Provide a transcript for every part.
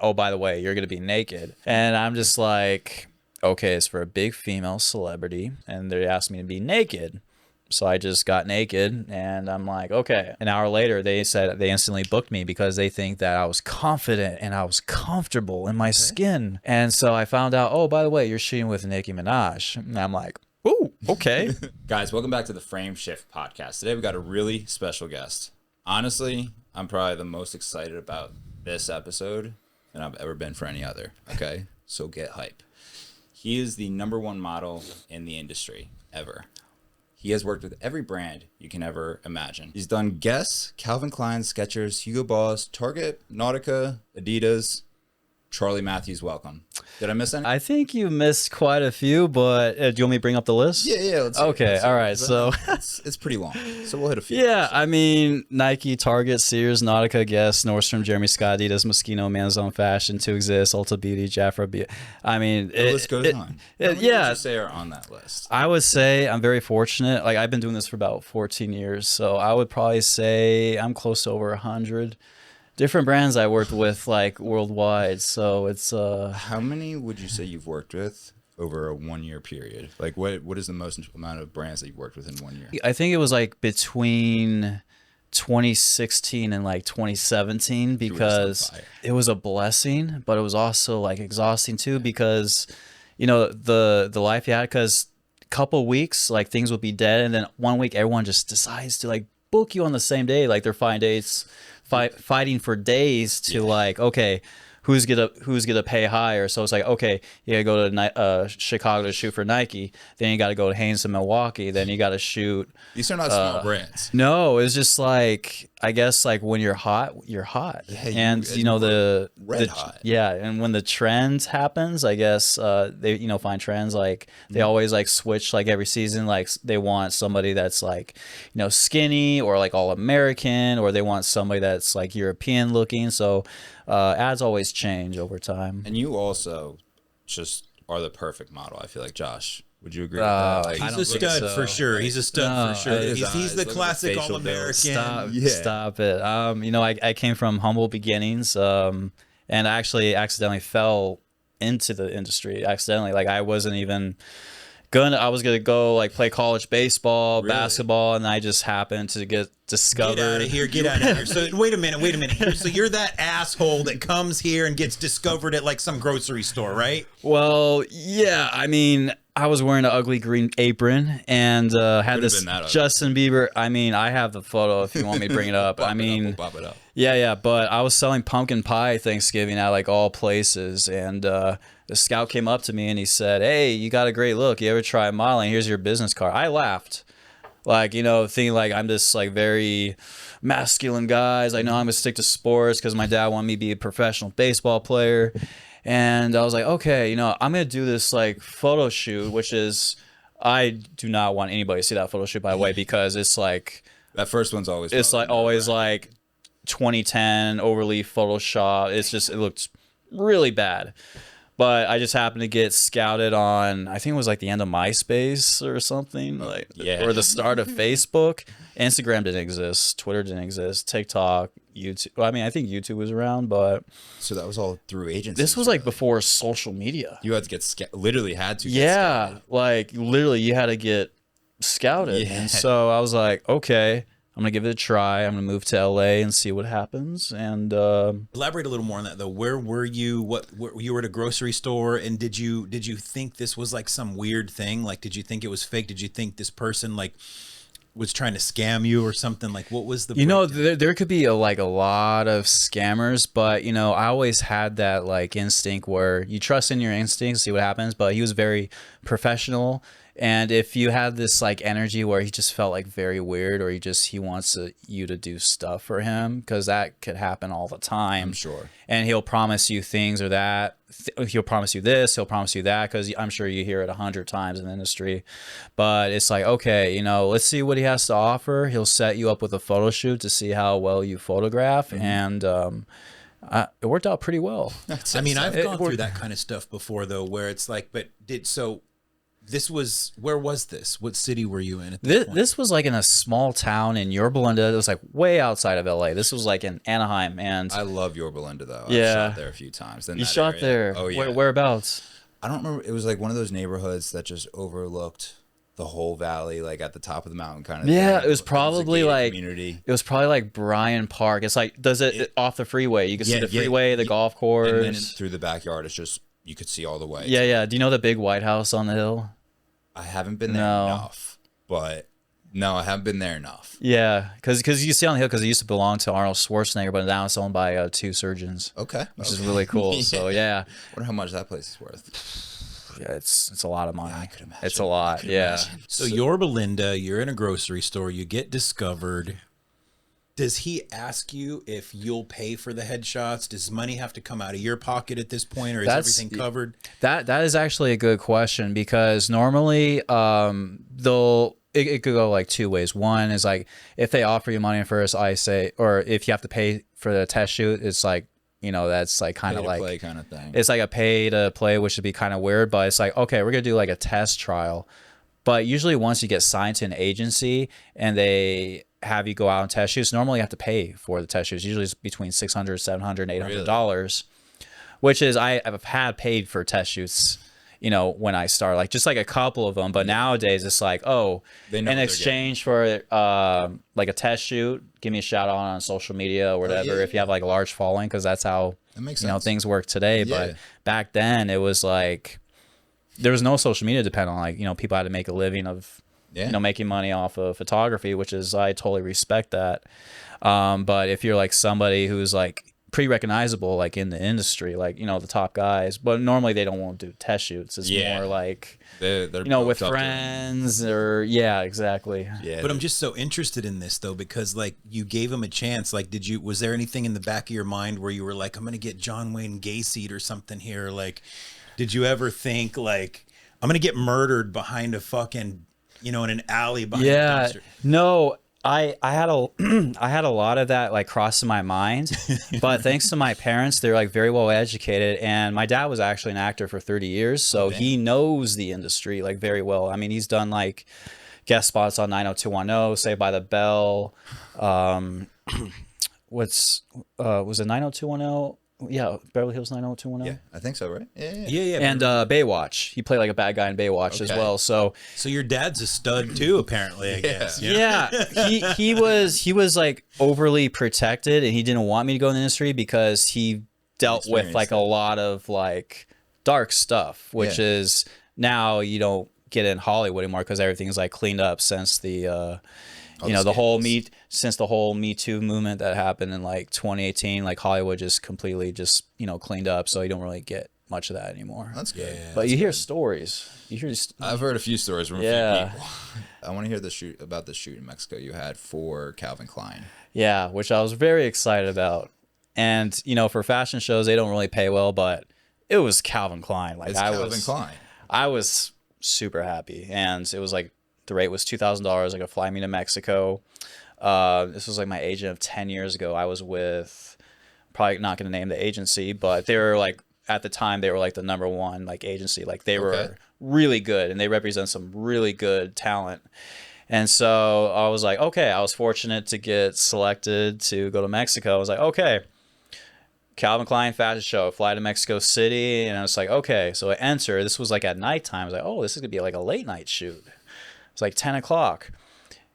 oh, by the way, you're going to be naked. And I'm just like, okay, it's for a big female celebrity. And they asked me to be naked. So I just got naked and I'm like, okay. An hour later, they said they instantly booked me because they think that I was confident and I was comfortable in my skin. And so I found out, oh, by the way, you're shooting with Nicki Minaj. And I'm like, ooh, okay. Guys, welcome back to the Frame Shift podcast. Today we got a really special guest. Honestly, I'm probably the most excited about this episode than I've ever been for any other. Okay, so get hype. He is the #1 model in the industry ever. He has worked with every brand you can ever imagine. He's done Guess, Calvin Klein, Skechers, Hugo Boss, Target, Nautica, Adidas. Charlie Matthews, welcome. Did I miss any? I think you missed quite a few, but do you want me to bring up the list? Yeah. Okay, all right. So it's pretty long, so we'll hit a few. Yeah, I mean, Nike, Target, Sears, Nautica, Guess, Nordstrom, Jeremy Scott, Adidas, Moschino, Man's Own Fashion, To Exist, Ulta Beauty, Jafra Beauty. I mean, the list goes on. How many would you say are on that list? I would say I'm very fortunate. Like, I've been doing this for about 14 years, so I would probably say I'm close to over 100 different brands I worked with, like, worldwide. So it's How many would you say you've worked with over a 1 year period? Like, what is the most amount of brands that you've worked with in 1 year? I think it was like between 2016 and like 2017 because it was a blessing, but it was also like exhausting too because, you know, the life you had, because a couple weeks like things would be dead, and then 1 week everyone just decides to like book you on the same day, like they're finding dates, fighting for days to like, okay, who's gonna pay higher? So it's like, okay, you gotta go to Chicago to shoot for Nike, then you gotta go to Hanes in Milwaukee, then you gotta shoot. These are not small brands. No, it's just like, I guess like when you're hot, you're hot. Yeah, and you know the hot. Yeah, and when the trends happens, I guess they find trends like they always like switch like every season. Like they want somebody that's like skinny or like all American, or they want somebody that's like European looking. So ads always change over time. And you also just are the perfect model. I feel like, Josh. Would you agree with that? Like, he's a stud for sure. He's a stud for sure. He's the classic all-American. Stop it. I came from humble beginnings, and I actually accidentally fell into the industry. Accidentally, like I wasn't even I was gonna go like play college baseball, basketball, and I just happened to get discovered. Get out of here! Get out of here! So wait a minute. So you're that asshole that comes here and gets discovered at like some grocery store, right? Well, yeah. I mean, I was wearing an ugly green apron and had this Justin Bieber. I mean, I have the photo if you want me to bring it up. We'll pop it up. Yeah. But I was selling pumpkin pie Thanksgiving at like all places, and the scout came up to me and he said, "Hey, you got a great look. You ever try modeling? Here's your business card." I laughed, like thinking like I'm this like very masculine guy. I know I'm gonna stick to sports because my dad wanted me to be a professional baseball player. And I was like, okay, I'm going to do this like photo shoot, which is, I do not want anybody to see that photo shoot, by the way, because it's like, that first one's always, it's like always like 2010 overly Photoshop. It looks really bad. But I just happened to get scouted on, I think it was like the end of MySpace or something, or the start of Facebook. Instagram didn't exist, Twitter didn't exist, TikTok, YouTube. Well, I mean, I think YouTube was around, but so that was all through agencies. This was like before social media. You had to get literally had to. Yeah, like literally, you had to get scouted. Yeah. And so I was like, okay, I'm gonna give it a try. I'm gonna move to LA and see what happens. And elaborate a little more on that though. Where were you? You were at a grocery store, and did you think this was like some weird thing? Like, did you think it was fake? Did you think this person like was trying to scam you or something? Like, what was the there could be a lot of scammers, but I always had that like instinct where you trust in your instincts, see what happens. But he was very professional. And if you had this like energy where he just felt like very weird, or he wants you to do stuff for him, because that could happen all the time. I'm sure. And he'll promise you things or that. He'll promise you this. He'll promise you that, because I'm sure you hear it 100 times in the industry. But it's like, okay, let's see what he has to offer. He'll set you up with a photo shoot to see how well you photograph, and it worked out pretty well. I mean, I've gone through that kind of stuff before, though, where it's like, where was this? What city were you in at This, this was like in a small town in Yorba Linda. It was like way outside of LA. This was like in Anaheim, and I love Yorba Linda though. Yeah. I've shot there a few times. you shot there. Oh yeah. Whereabouts? I don't remember. It was like one of those neighborhoods that just overlooked the whole valley, like at the top of the mountain, kind of. Yeah, thing. it was probably a gated like community. it was probably like Bryan Park. It's like off the freeway. You can see the freeway, the golf course, and then through the backyard. It's just you could see all the way. Yeah, yeah. Do you know the big White House on the hill? I haven't been there enough, but no, I haven't been there enough. Yeah, because you see on the hill because it used to belong to Arnold Schwarzenegger, but now it's owned by two surgeons. Okay, which is really cool. So yeah, wonder how much that place is worth. Yeah, it's a lot of money. Yeah, I could imagine. It's a lot. Yeah. Imagine. So Yorba Linda, you're in a grocery store, you get discovered. Does he ask you if you'll pay for the headshots? Does money have to come out of your pocket at this point, or is everything covered? That is actually a good question because normally it could go like two ways. One is like if they offer you money first, I say, or if you have to pay for the test shoot, it's like, you know, that's like kind of like play kind of thing. It's like a pay to play, which would be kind of weird, but it's like, okay, we're gonna do like a test trial. But usually once you get signed to an agency and they have you go out and test shoots, normally you have to pay for the test shoots. Usually it's between $600, $700, $800, which is I've had paid for test shoots, you know, when I start, like just like a couple of them. But nowadays it's like, oh, in exchange for like a test shoot, give me a shout out on social media or whatever if you have like a large following, because that's how you know things work today. But back then it was like there was no social media to depend on. Like, you know, people had to make a living of you know, making money off of photography, which is, I totally respect that. But if you're like somebody who's like pretty recognizable, like in the industry, like, you know, the top guys, but normally they don't want to do test shoots. It's more like, they're you know, with friends or exactly. Yeah. But I'm just so interested in this though, because like you gave him a chance. Like, was there anything in the back of your mind where you were like, I'm going to get John Wayne Gacy'd or something here? Like, did you ever think like, I'm going to get murdered behind a fucking, you know, in an alley behind a dumpster? No, I had a lot of that like crossing my mind, but thanks to my parents, they're like very well educated, and my dad was actually an actor for 30 years, so he knows the industry like very well. I mean, he's done like guest spots on 90210, Saved by the Bell, was it 90210? Yeah, Beverly Hills 90210. Yeah, I think so, right? Yeah. And Baywatch. He played like a bad guy in Baywatch as well. So your dad's a stud too, apparently, I guess. Yeah. He was like overly protected, and he didn't want me to go in the industry because he dealt with like a lot of like dark stuff, which is now you don't get in Hollywood anymore because everything's like cleaned up since the you know, the whole Me Too movement that happened in like 2018, like Hollywood just completely just, you know, cleaned up. So you don't really get much of that anymore. That's good. But you hear stories. I've heard a few stories from a few people. I want to hear about the shoot in Mexico you had for Calvin Klein. Yeah, which I was very excited about. And, you know, for fashion shows, they don't really pay well, but it was Calvin Klein. Like Calvin Klein. I was super happy. And it was like, the rate was $2,000. Like, fly me to Mexico. This was like my agent of 10 years ago. I was with, probably not going to name the agency, but they were like, at the time, they were like the #1 like agency. Like, they were really good, and they represent some really good talent. And so I was like, okay, I was fortunate to get selected to go to Mexico. I was like, okay, Calvin Klein fashion show, fly to Mexico City. And I was like, okay. So I enter. This was like at nighttime. I was like, oh, this is going to be like a late night shoot. It's like 10 o'clock.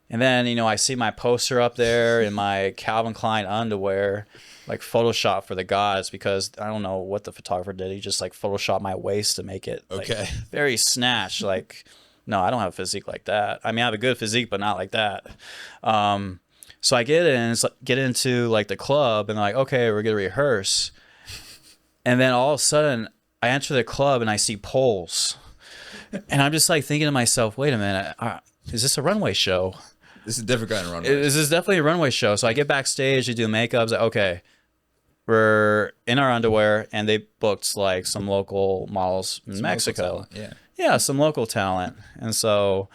And then, you know, I see my poster up there in my Calvin Klein underwear, like Photoshop for the gods, because I don't know what the photographer did. He just like Photoshopped my waist to make it like, very snatched. Like, no, I don't have a physique like that. I mean, I have a good physique, but not like that. So I get into like the club, and they're like, okay, we're going to rehearse. And then all of a sudden I enter the club and I see poles. And I'm just like thinking to myself, wait a minute, is this a runway show? This is a different kind of runway. This is definitely a runway show. So I get backstage, they do makeup. I was like, okay, we're in our underwear, and they booked like some local models in Mexico. Yeah, some local talent. And so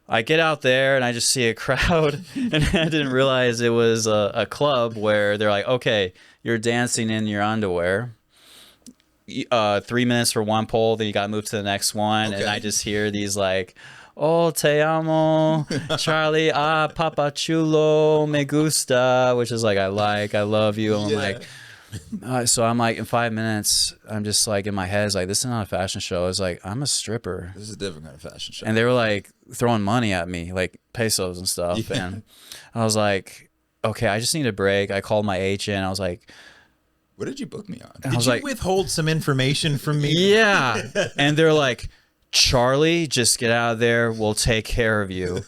I get out there and I just see a crowd, and I didn't realize it was a club where they're like, okay, you're dancing in your underwear. 3 minutes for one pole, then you got to move to the next one, and I just hear these like, "Oh, te amo, Charlie, papa chulo, me gusta," which is like, I love you. And I'm like, so I'm like, in 5 minutes, I'm just like, in my head, it's like, this is not a fashion show. It's like, I'm a stripper. This is a different kind of fashion show. And they were like throwing money at me, like pesos and stuff. And I was like, okay, I just need a break. I called my agent. I was like, what did you book me on? Did you withhold some information from me? Yeah. And they're like, Charlie, just get out of there. We'll take care of you.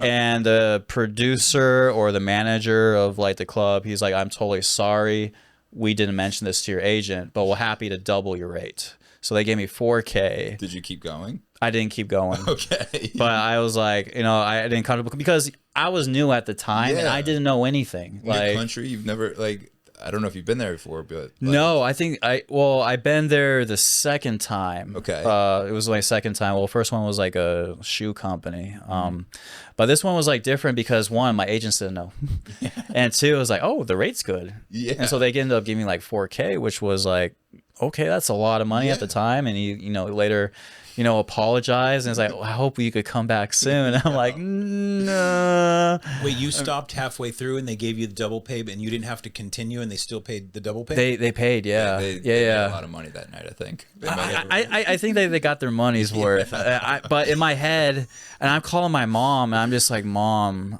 And the producer or the manager of like the club, he's like, I'm totally sorry. We didn't mention this to your agent, but we're happy to double your rate. So they gave me $4K. Did you keep going? I didn't keep going. Okay. But I was like, I didn't come to, because I was new at the time and I didn't know anything. Like country, you've never I don't know if you've been there before, but no, I think I've been there the second time. Okay. It was my second time. Well, first one was like a shoe company. But this one was like different because one, my agents didn't know. And two, it was like, oh, the rate's good. Yeah. And so they ended up giving me like $4K, which was like, okay, that's a lot of money at the time. And he, later, apologized and it's like, well, I hope you could come back soon. I'm like, no. Wait, you stopped halfway through and they gave you the double pay, and you didn't have to continue, and they still paid the double pay? They paid, yeah. They made a lot of money that night, I think. I think they got their money's worth. But in my head, and I'm calling my mom, and I'm just like, Mom,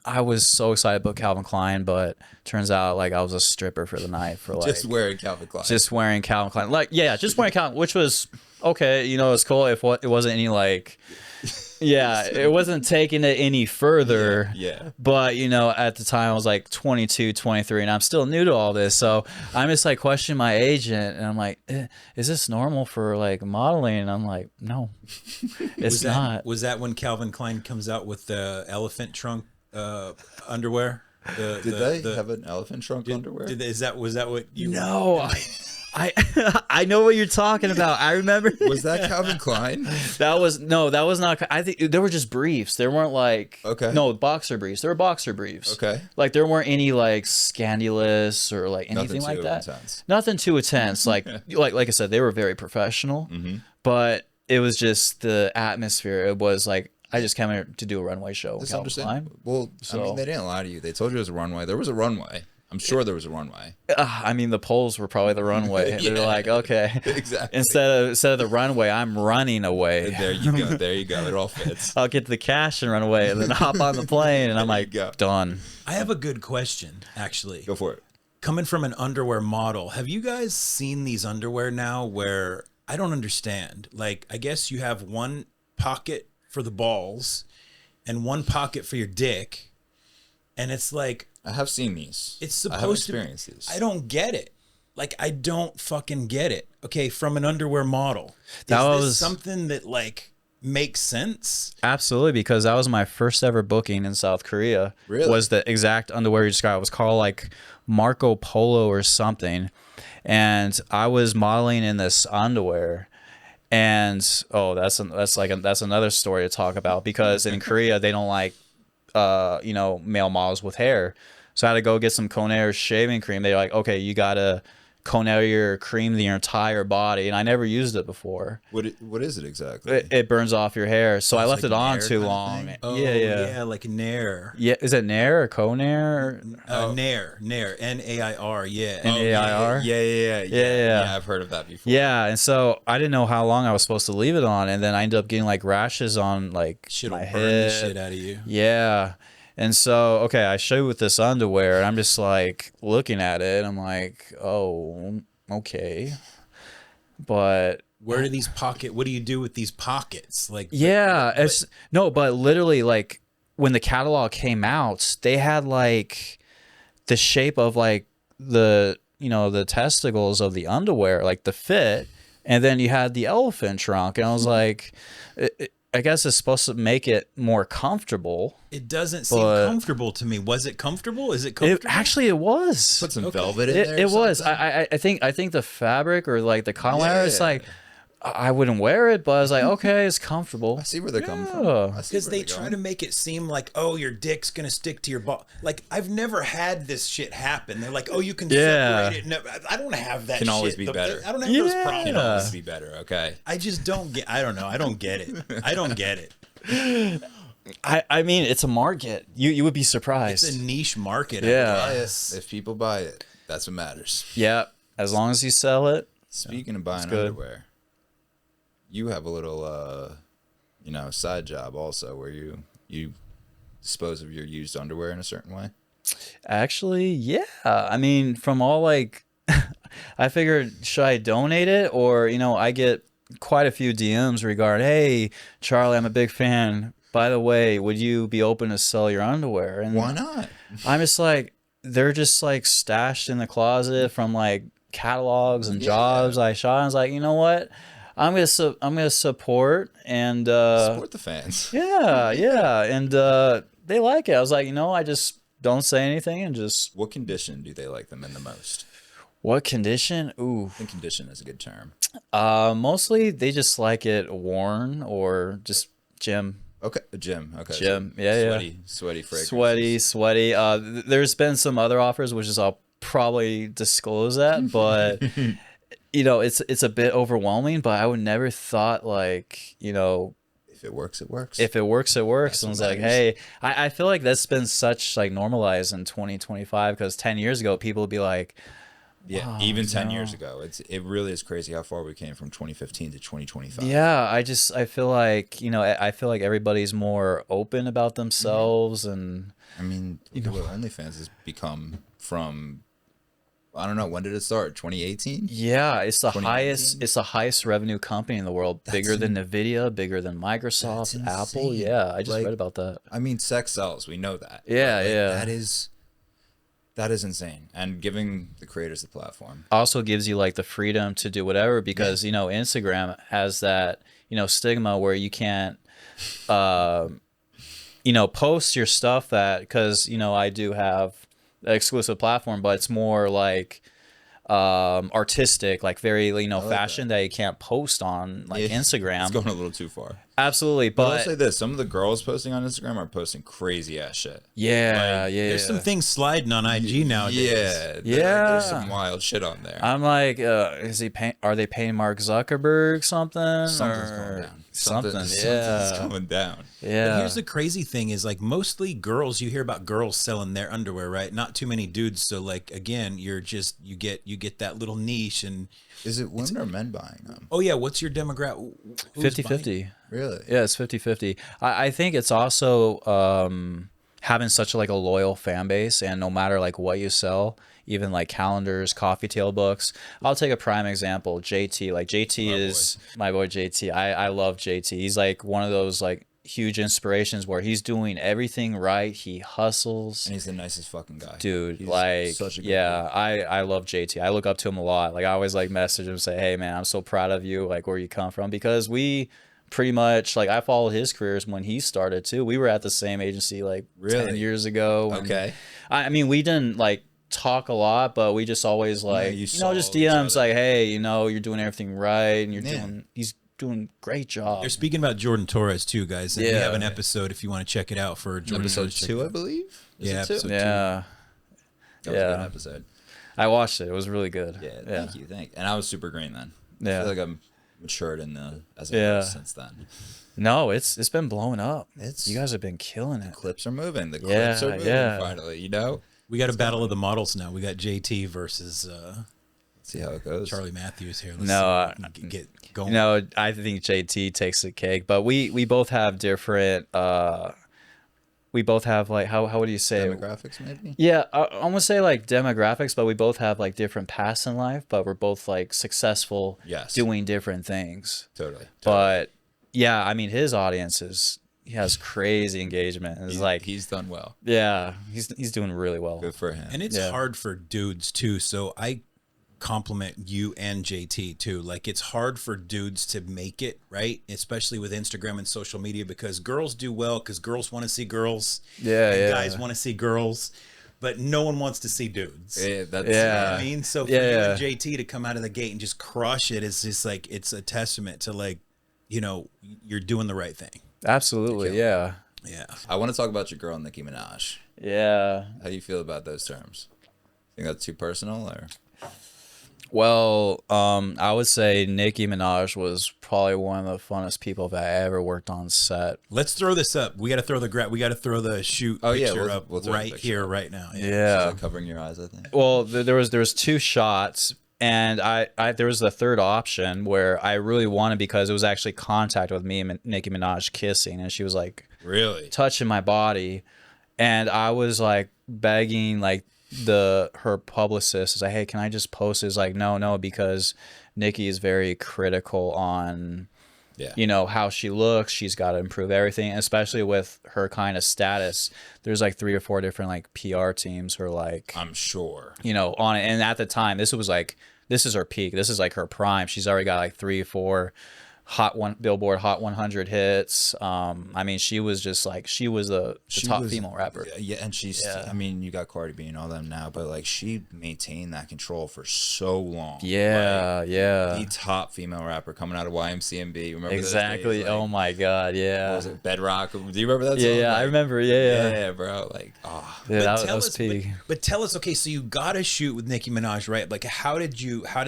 I was so excited about Calvin Klein, but turns out like I was a stripper for the night for like just wearing Calvin Klein. Just wearing Calvin Klein. Like, just wearing Calvin, which was okay, it's cool if it wasn't any like it wasn't taking it any further. Yeah. But at the time I was like 22, 23 and I'm still new to all this. So I'm just like questioning my agent and I'm like, is this normal for like modeling? And I'm like, no, it's not. Was that when Calvin Klein comes out with the elephant trunk underwear? Did they have an elephant trunk underwear? Was that what you? No, I know what you're talking about. I remember. Was that Calvin Klein? That was not. I think they were just briefs. There weren't like boxer briefs. They were boxer briefs. Okay. Like there weren't any like scandalous or like anything like that. Intense. Nothing too intense. Like like I said, they were very professional. But it was just the atmosphere. It was like, I just came here to do a runway show. That's understandable. Well, I mean, they didn't lie to you. They told you it was a runway. There was a runway. I'm sure there was a runway. I mean, the poles were probably the runway. They're like, okay, exactly. Instead of the runway, I'm running away. There you go. There you go. It all fits. I'll get to the cash and run away, and then hop on the plane, and I'm like, done. I have a good question, actually. Go for it. Coming from an underwear model, have you guys seen these underwear now where I don't understand? Like, I guess you have one pocket for the balls and one pocket for your dick, and it's like, I have seen these. It's supposed to be. These. I don't get it. Like, I don't fucking get it. Okay, from an underwear model, is this something that like makes sense? Absolutely, because that was my first ever booking in South Korea. Really? Was the exact underwear you described. It was called like Marco Polo or something, and I was modeling in this underwear. And that's another story to talk about, because in Korea they don't like male models with hair. So I had to go get some Conair shaving cream. They're like, okay, you gotta Conair cream the entire body, and I never used it before. What is it exactly? It burns off your hair, so I left it on too long. Oh, yeah, like Nair. Yeah, is it Nair or Conair? Nair, Nair, yeah. Nair? Yeah, I've heard of that before. Yeah, and so I didn't know how long I was supposed to leave it on, and then I ended up getting like rashes on like my head. Burn the shit out of you. Yeah. And so, okay, I show you with this underwear, and I'm just like looking at it. I'm like, oh, okay. But where do these what do you do with these pockets? Like, but literally, like when the catalog came out, they had like the shape of like the testicles of the underwear, like the fit, and then you had the elephant trunk, and I was like, I guess it's supposed to make it more comfortable. It doesn't seem comfortable to me. Was it comfortable? Is it comfortable? It was. Put some velvet in there. It was. I think the fabric or like the cotton layer is like, I wouldn't wear it, but I was like, okay, it's comfortable. I see where they're coming from. Yeah. Because they try to make it seem like, oh, your dick's gonna stick to your ball. Like, I've never had this shit happen. They're like, oh, you can separate it. No, I don't have that. Can shit. always be better. I don't have those problems. Can always be better. Okay. I just don't get. I don't know. I don't get it. I don't get it. I mean, it's a market. You would be surprised. It's a niche market. Yeah. If people buy it, that's what matters. Yeah, as long as you sell it. Speaking of buying good. underwear, you have a little, side job also where you dispose of your used underwear in a certain way. Actually, yeah. I mean, from all like, I figured, should I donate it? Or, I get quite a few DMs regarding, hey, Charlie, I'm a big fan. By the way, would you be open to sell your underwear? And why not? I'm just like, they're just like stashed in the closet from like catalogs and jobs I shot. I was like, you know what? I'm gonna support and Support the fans. yeah, and they like it. I was like, I just don't say anything and just. What condition do they like them in the most? What condition? Ooh, I think condition is a good term. mostly they just like it worn or just gym. Okay, gym. Okay, Gym. Yeah, sweaty fragrance. Sweaty. There's been some other offers, which is I'll probably disclose that, but it's a bit overwhelming. But I would never thought like if it works, it works. If it works, it works. That's And it's what like, matters. hey, I feel like that's been such like normalized in 2025 because 10 years ago people would be like. Yeah, Wow, even 10 years ago. It really is crazy how far we came from 2015 to 2025. Yeah, I feel like, I feel like everybody's more open about themselves and I mean, look at what OnlyFans has become from, I don't know, when did it start? 2018? yeah, it's the 2019? highest revenue company in the world, bigger than Nvidia, bigger than Microsoft, That's Apple. insane. Yeah, I just Like, read about that. I mean, sex sells. We know that. Yeah, But, like, yeah. That is insane. And giving the creators the platform. Also gives you like the freedom to do whatever because, Instagram has that, stigma where you can't post your stuff because I do have an exclusive platform, but it's more like artistic, like very fashion that you can't post on like Instagram. It's going a little too far. Absolutely, But I'll but say this: some of the girls posting on Instagram are posting crazy ass shit. yeah. There's some things sliding on IG nowadays. Yeah, there's some wild shit on there. I'm like, are they paying Mark Zuckerberg something? Something's or going down. Something, Something's yeah. coming down. Yeah. But here's the crazy thing is like mostly girls, you hear about girls selling their underwear, right? Not too many dudes. So like, again, you get that little niche and Is it women or men buying them? oh yeah. What's your demographic? 50-50. Really? Yeah, it's 50-50. I think it's also having such like a loyal fan base, and no matter like what you sell, even like calendars, coffee tale books. I'll take a prime example, JT. Like JT is my boy JT. I love JT. He's like one of those like huge inspirations where he's doing everything right. He hustles. And he's the nicest fucking guy. Dude, He's like, such a good yeah, dude. I love JT. I look up to him a lot. Like, I always like message him and say, hey man, I'm so proud of you, like where you come from, because we pretty much like I followed his careers when he started too. We were at the same agency like 10 Really? years ago. and Okay. I mean, we didn't like talk a lot, but we just always like you just saw each DMs other. like, hey, you're doing everything right, and Yeah. he's doing great job. They're speaking about Jordan Torres too, guys. And we Yeah. have an episode if you want to check it out for Jordan Episode Torres. Check 2, it I out. believe. Is Yeah, it 2? episode Yeah, That was a Yeah. good episode. I watched it. It was really good. Yeah, thank you. And I was super green then. Yeah. I feel like I'm matured as a Yeah. person since then. No, it's been blowing up. It's- You guys have been killing it. Clips are moving. The Yeah, clips are moving yeah. finally, We got a battle of the models now. We got JT versus See how it goes. Charlie Matthews here. No, see if we can get going. I think JT takes the cake, but we both have different. We both have like how would you say it? Demographics, maybe? Yeah, I gonna say like demographics, but we both have like different paths in life, but we're both like successful Yes. doing different things. Totally. But yeah, I mean his audience he has crazy engagement. It's like He's done well. yeah, he's doing really well. Good for him. And it's Yeah. hard for dudes too. So I compliment you and JT too. Like it's hard for dudes to make it, right? Especially with Instagram and social media, because girls do well because girls want to see girls. Yeah, and yeah. guys want to see girls. but no one wants to see dudes. Yeah, that's You know Yeah. what I mean? So for you and JT to come out of the gate and just crush it is just like, it's a testament to like, you know, you're doing the right thing. Absolutely. Yeah. Yeah. I want to talk about your girl Nicki Minaj. Yeah. How do you feel about those terms? Think that's too personal, or? Well, I would say Nicki Minaj was probably one of the funnest people that I ever worked on set. Let's throw this up. We got to throw the shoot picture up we'll throw the right picture here, up. right now. Yeah. She's like covering your eyes, I think. Well, there was two shots, and I there was the third option where I really wanted, because it was actually contact with me and Nicki Minaj kissing, and she was like Really? touching my body, and I was like begging like her publicist is like, hey, can I just post it? It's like, no, because Nicki is very critical on you know, how she looks. She's got to improve everything, especially with her kind of status. There's like 3 or 4 different like PR teams who are like, I'm sure, you know, on it. And at the time, this is her peak. This is like her prime. She's already got like 3 or 4 Billboard Hot 100 hits. I mean, she was just like, she was the top female rapper. Yeah, and she's. I mean, you got Cardi B and all them now, but like she maintained that control for so long. Yeah, like, yeah. The top female rapper coming out of YMCMB. Remember Exactly. those days? Like, oh my God. Yeah. what was it, Bedrock? Do you remember that Yeah, song? yeah. Like, I remember. Yeah. Yeah, bro. Like, oh. Yeah, that tell was us, peak. but tell us, okay, so you got to shoot with Nicki Minaj, right? Like, how did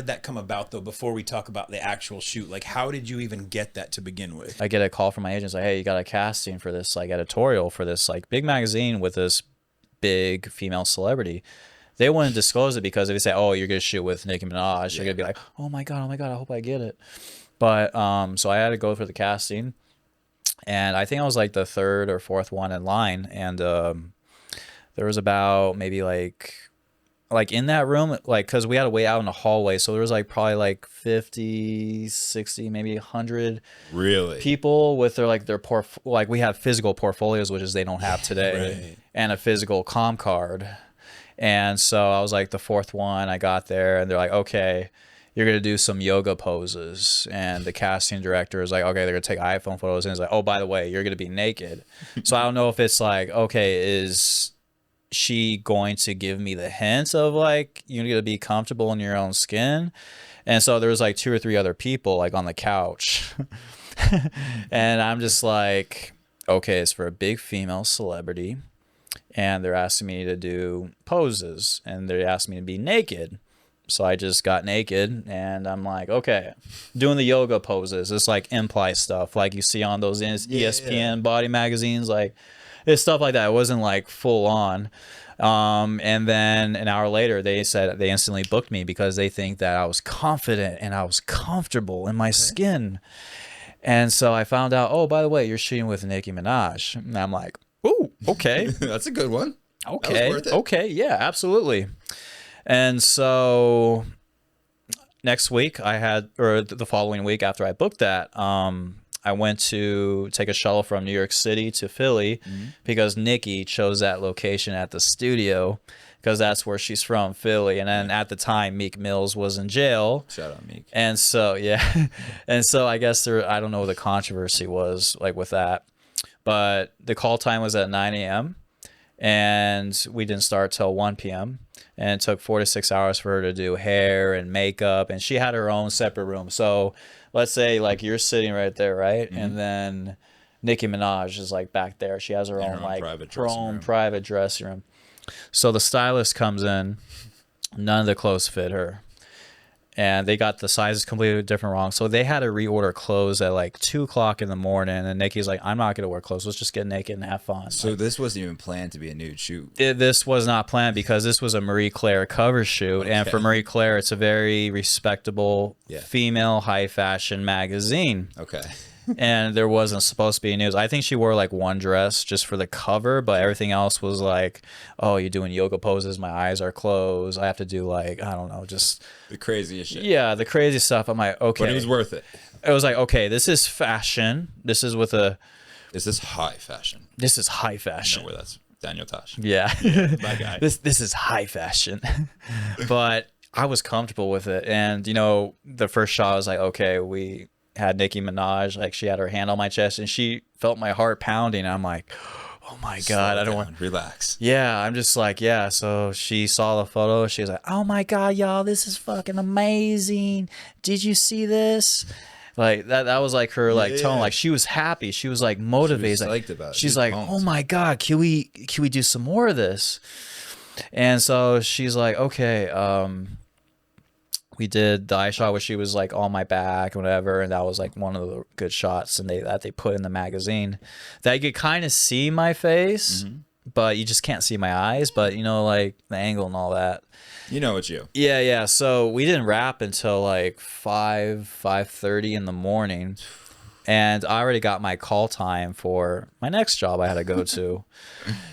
that come about though? Before we talk about the actual shoot, like, how did you even get that to begin with? I get a call from my agents like, hey, you got a casting for this like editorial for this like big magazine with this big female celebrity. They wouldn't disclose it because if they say, oh, you're gonna shoot with Nicki Minaj, you're gonna be like, oh my god, I hope I get it. But so I had to go for the casting, and I think I was like the 3rd or 4th one in line, and there was about maybe like in that room, like, because we had to wait out in the hallway, so there was like probably like 50, 60, maybe 100 Really? people with their like like we have physical portfolios, which is they don't have today, Right. and a physical comm card. And so I was like the 4th one. I got there, and they're like, okay, you're gonna do some yoga poses, and the casting director is like, okay, they're gonna take iPhone photos, and it's like, oh, by the way, you're gonna be naked. So I don't know if it's like, okay, is she going to give me the hints of like, you're gonna be comfortable in your own skin? And so there was like 2 or 3 other people like on the couch. And I'm just like, okay, it's for a big female celebrity, and they're asking me to do poses, and they asked me to be naked. So I just got naked, and I'm like, okay, doing the yoga poses. It's like imply stuff like you see on those ESPN body magazines, like it's stuff like that. It wasn't like full on. And then an hour later, they said they instantly booked me because they think that I was confident and I was comfortable in my skin. And so I found out, oh, by the way, you're shooting with Nicki Minaj. And I'm like, ooh, okay. That's a good one. Okay. That was worth it. Okay. Yeah, absolutely. And so next week or the following week after I booked that, I went to take a shuttle from New York City to Philly because Nicki chose that location at the studio because that's where she's from, Philly. And then at the time, Meek Mills was in jail. Shout out Meek. And so, yeah. And so I guess I don't know what the controversy was like with that. But the call time was at 9 a.m. and we didn't start till 1 p.m. And it took 4 to 6 hours for her to do hair and makeup. And she had her own separate room. So let's say like you're sitting right there, right? And then Nicki Minaj is like back there. She has her own like private dressing room. So the stylist comes in. None of the clothes fit her. And they got the sizes completely different wrong. So they had to reorder clothes at like 2 o'clock in the morning. And Nicki's like, I'm not going to wear clothes. Let's just get naked and have fun. So this wasn't even planned to be a nude shoot. This was not planned because this was a Marie Claire cover shoot. Okay. And for Marie Claire, it's a very respectable female high fashion magazine. Okay. And there wasn't supposed to be news. I think she wore like one dress just for the cover, but everything else was like, oh, you're doing yoga poses. My eyes are closed. I have to do like, I don't know, just the craziest shit. Yeah, the crazy stuff. I'm like, okay. But it was worth it. It was like, okay, this is fashion. This is with a... This is high fashion. This is high fashion. I know where that's Daniel Tosh. Yeah. My guy. This is high fashion. But I was comfortable with it. And, you know, the first shot was like, okay, we had Nicki Minaj, like she had her hand on my chest and she felt my heart pounding. I'm like, oh my God, I don't want. Relax. Yeah, I'm just like, yeah. So she saw the photo. She was like, oh my God, y'all, this is fucking amazing. Did you see this? Like that was like her like tone. Yeah. Like she was happy. She was like motivated. She was like, psyched about it. She's She was like, pumped. oh my God, can we do some more of this? And so she's like, okay, we did the eye shot where she was like on my back or whatever, and that was like one of the good shots and they put in the magazine that you could kind of see my face, but you just can't see my eyes, but you know, like the angle and all that. You know it's you. Yeah. So we didn't wrap until like 5:30 in the morning. And I already got my call time for my next job I had to go to.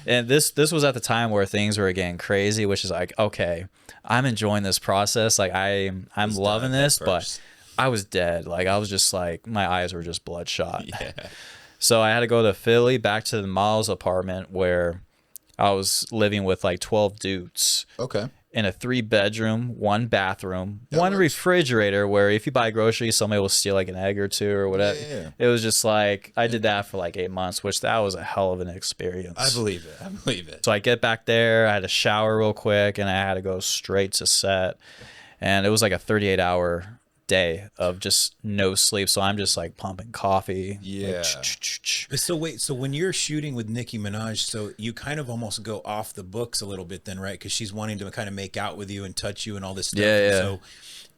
And this was at the time where things were getting crazy, which is like, okay, I'm enjoying this process. Like I'm loving this, but I was dead. Like I was just like, my eyes were just bloodshot. Yeah. So I had to go to Philly, back to the Miles apartment where I was living with like 12 dudes. Okay. In a 3-bedroom, 1 bathroom, one refrigerator where if you buy groceries, somebody will steal like an egg or two or whatever. Yeah. It was just like, I did that for like 8 months, which that was a hell of an experience. I believe it. So I get back there, I had to shower real quick, and I had to go straight to set. And it was like a 38-hour day of just no sleep. So I'm just like pumping coffee. Yeah. So wait, so when you're shooting with Nicki Minaj, so you kind of almost go off the books a little bit then, right? Because she's wanting to kind of make out with you and touch you and all this stuff. Yeah, And yeah. so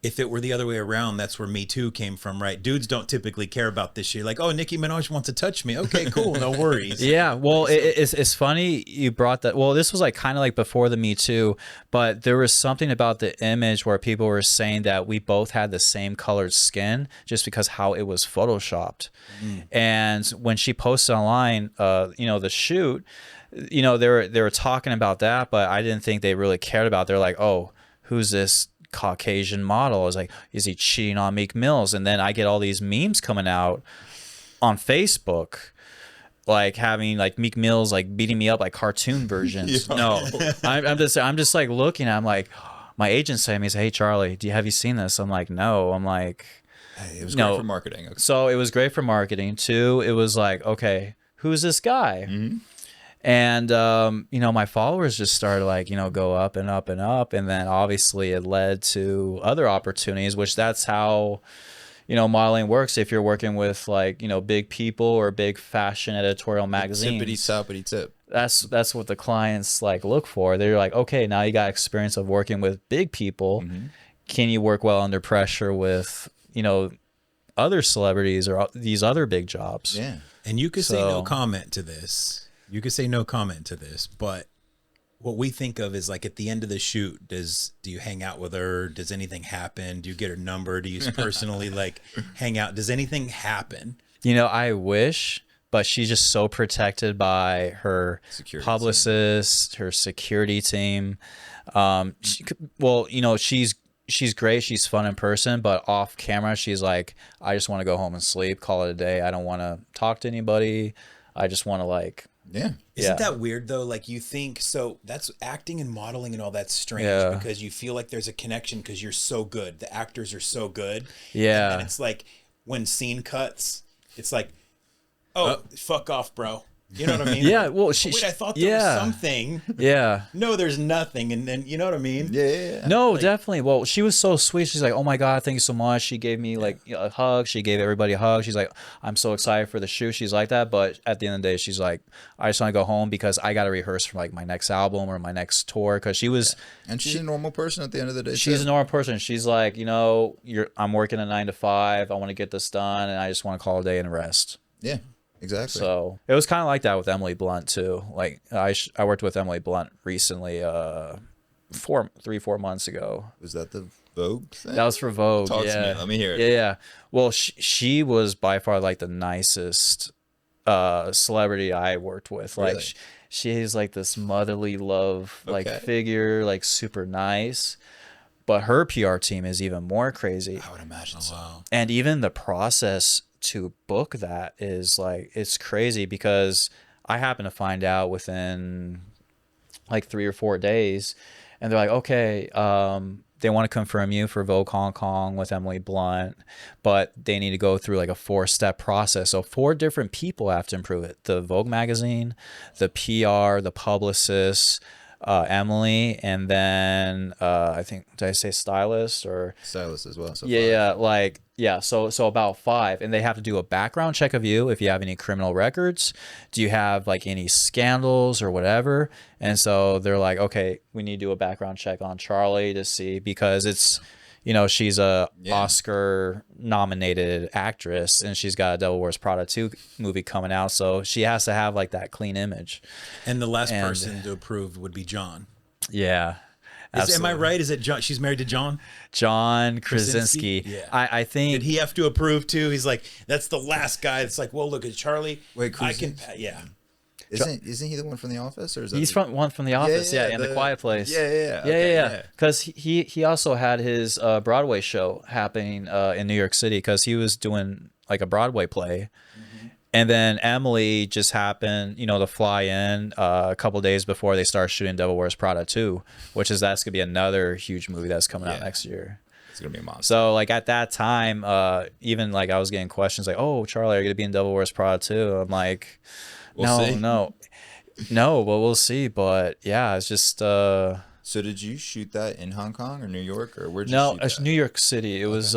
if it were the other way around, that's where Me Too came from, right? Dudes don't typically care about this shit. Like, oh, Nicki Minaj wants to touch me. Okay, cool, no worries. Yeah, well, it's funny you brought that. Well, this was like kind of like before the Me Too, but there was something about the image where people were saying that we both had the same colored skin just because how it was photoshopped. And when she posted online, you know, the shoot, you know, they were talking about that, but I didn't think they really cared about it. They're like, oh, who's this Caucasian model? I was like, is he cheating on Meek Mills? And then I get all these memes coming out on Facebook, like having like Meek Mills like beating me up like cartoon versions. No, I'm just like looking. I'm like, my agent said to me, he's like, hey Charlie, have you seen this? I'm like, no. I'm like, Hey, it was No. great for marketing. Okay. so it was great for marketing. Two, it was like, okay, who's this guy? And you know, my followers just started like, you know, go up and up and up, and then obviously it led to other opportunities, which that's how, you know, modeling works. If you're working with like, you know, big people or big fashion editorial magazines, Tippity toppity tip. that's what the clients like look for. They're like, okay, now you got experience of working with big people. Can you work well under pressure with, you know, other celebrities or these other big jobs? Yeah. And you could say no So- comment to this. You could say no comment to this, but what we think of is like at the end of the shoot, do you hang out with her? Does anything happen? Do you get her number? Do you personally like hang out? Does anything happen? You know, I wish, but she's just so protected by her Security publicist, her security team. Well, you know, she's great. She's fun in person, but off camera, she's like, I just want to go home and sleep, call it a day. I don't want to talk to anybody. I just want to like, Yeah. Isn't Yeah. that weird though? Like you think, so that's acting and modeling and all that's strange Yeah. because you feel like there's a connection because you're so good. The actors are so good. Yeah. And it's like when scene cuts, it's like, oh, fuck off, bro. You know what I mean? Yeah, well, Oh, she- wait, I thought there yeah. was something. yeah. No, there's nothing. And then, you know what I mean? Yeah. No, definitely. Well, she was so sweet. She's like, oh my God, thank you so much. She gave me like a hug. She gave everybody a hug. She's like, I'm so excited for the shoot. She's like that. But at the end of the day, she's like, I just want to go home because I got to rehearse for like my next album or my next tour. Cause she was, And she's a normal person at the end of the day. she's too. a normal person. She's like, you know, I'm working a 9 to 5. I want to get this done. And I just want to call it a day and rest. Yeah. Exactly. So it was kind of like that with Emily Blunt too. Like I worked with Emily Blunt recently, 3-4 months ago. Was that the Vogue thing? That was for Vogue. Talk to me. yeah. Let me hear it. Yeah. Well, she was by far like the nicest celebrity I worked with. Like Really? she's like this motherly love like Okay. figure, like super nice. But her PR team is even more crazy. I would imagine so. Wow. And even the process to book that is like, it's crazy because I happen to find out within like 3 or 4 days, and they're like, okay, they want to confirm you for Vogue Hong Kong with Emily Blunt, but they need to go through like a 4-step process. So 4 different people have to improve it: the Vogue magazine, the PR, the publicist, Emily, and then I think, did I say stylist or Stylist as well. So yeah, like yeah, so about 5, and they have to do a background check of you if you have any criminal records. Do you have like any scandals or whatever? And so they're like, okay, we need to do a background check on Charlie to see, because it's, you know, she's a Oscar nominated actress and she's got a Devil Wears Prada 2 movie coming out, so she has to have like that clean image. And the last person to approve would be John. Yeah. Am I right? Is it John? She's married to John Krasinski. Yeah. I think. Did he have to approve too? He's like, that's the last guy. It's like, well, look at Charlie. Wait, yeah. Isn't he the one from The Office, or is that He's one from The Office? Yeah, and The Quiet Place. Yeah. Because he also had his Broadway show happening in New York City, because he was doing like a Broadway play. And then Emily just happened, you know, to fly in a couple days before they start shooting Devil Wears Prada 2, that's going to be another huge movie that's coming out next year. It's going to be a monster. So, like, at that time, even, like, I was getting questions like, oh, Charlie, are you going to be in Devil Wears Prada 2? I'm like, no, but we'll see. But, yeah, it's just... So did you shoot that in Hong Kong or New York, or where'd you No, shoot it's that? New York City. It was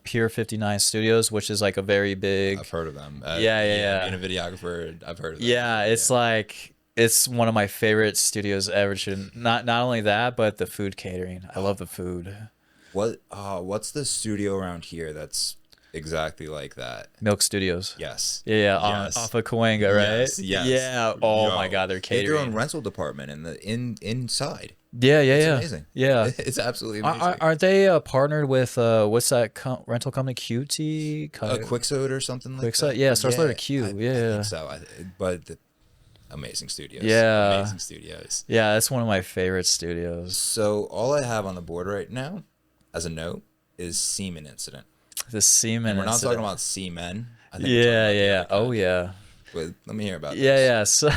Pier 59 Studios, which is like a very big... I've heard of them. Yeah. Being a videographer, I've heard of them. Yeah, it's like... It's one of my favorite studios ever. Not only that, but the food catering. I love the food. What's the studio around here that's exactly like that? Milk Studios. Yes. Yeah, Yes. off of Cahuenga, right? Yes. Yeah. Oh my God, they're They have catering. their own rental department inside. Yeah. It's amazing. Yeah. It's absolutely amazing. Aren't they partnered with what's that rental company? QT? Quixote or something like Quixote? that? Yeah, starts with a Q. I Yeah. think so. Amazing studios. Yeah. Amazing studios. Yeah, that's one of my favorite studios. So all I have on the board right now, as a note, is semen incident. The semen. And we're not incident. talking about semen. I think we're talking about the other Oh kind. yeah. Wait, let me hear about this. Yeah. So,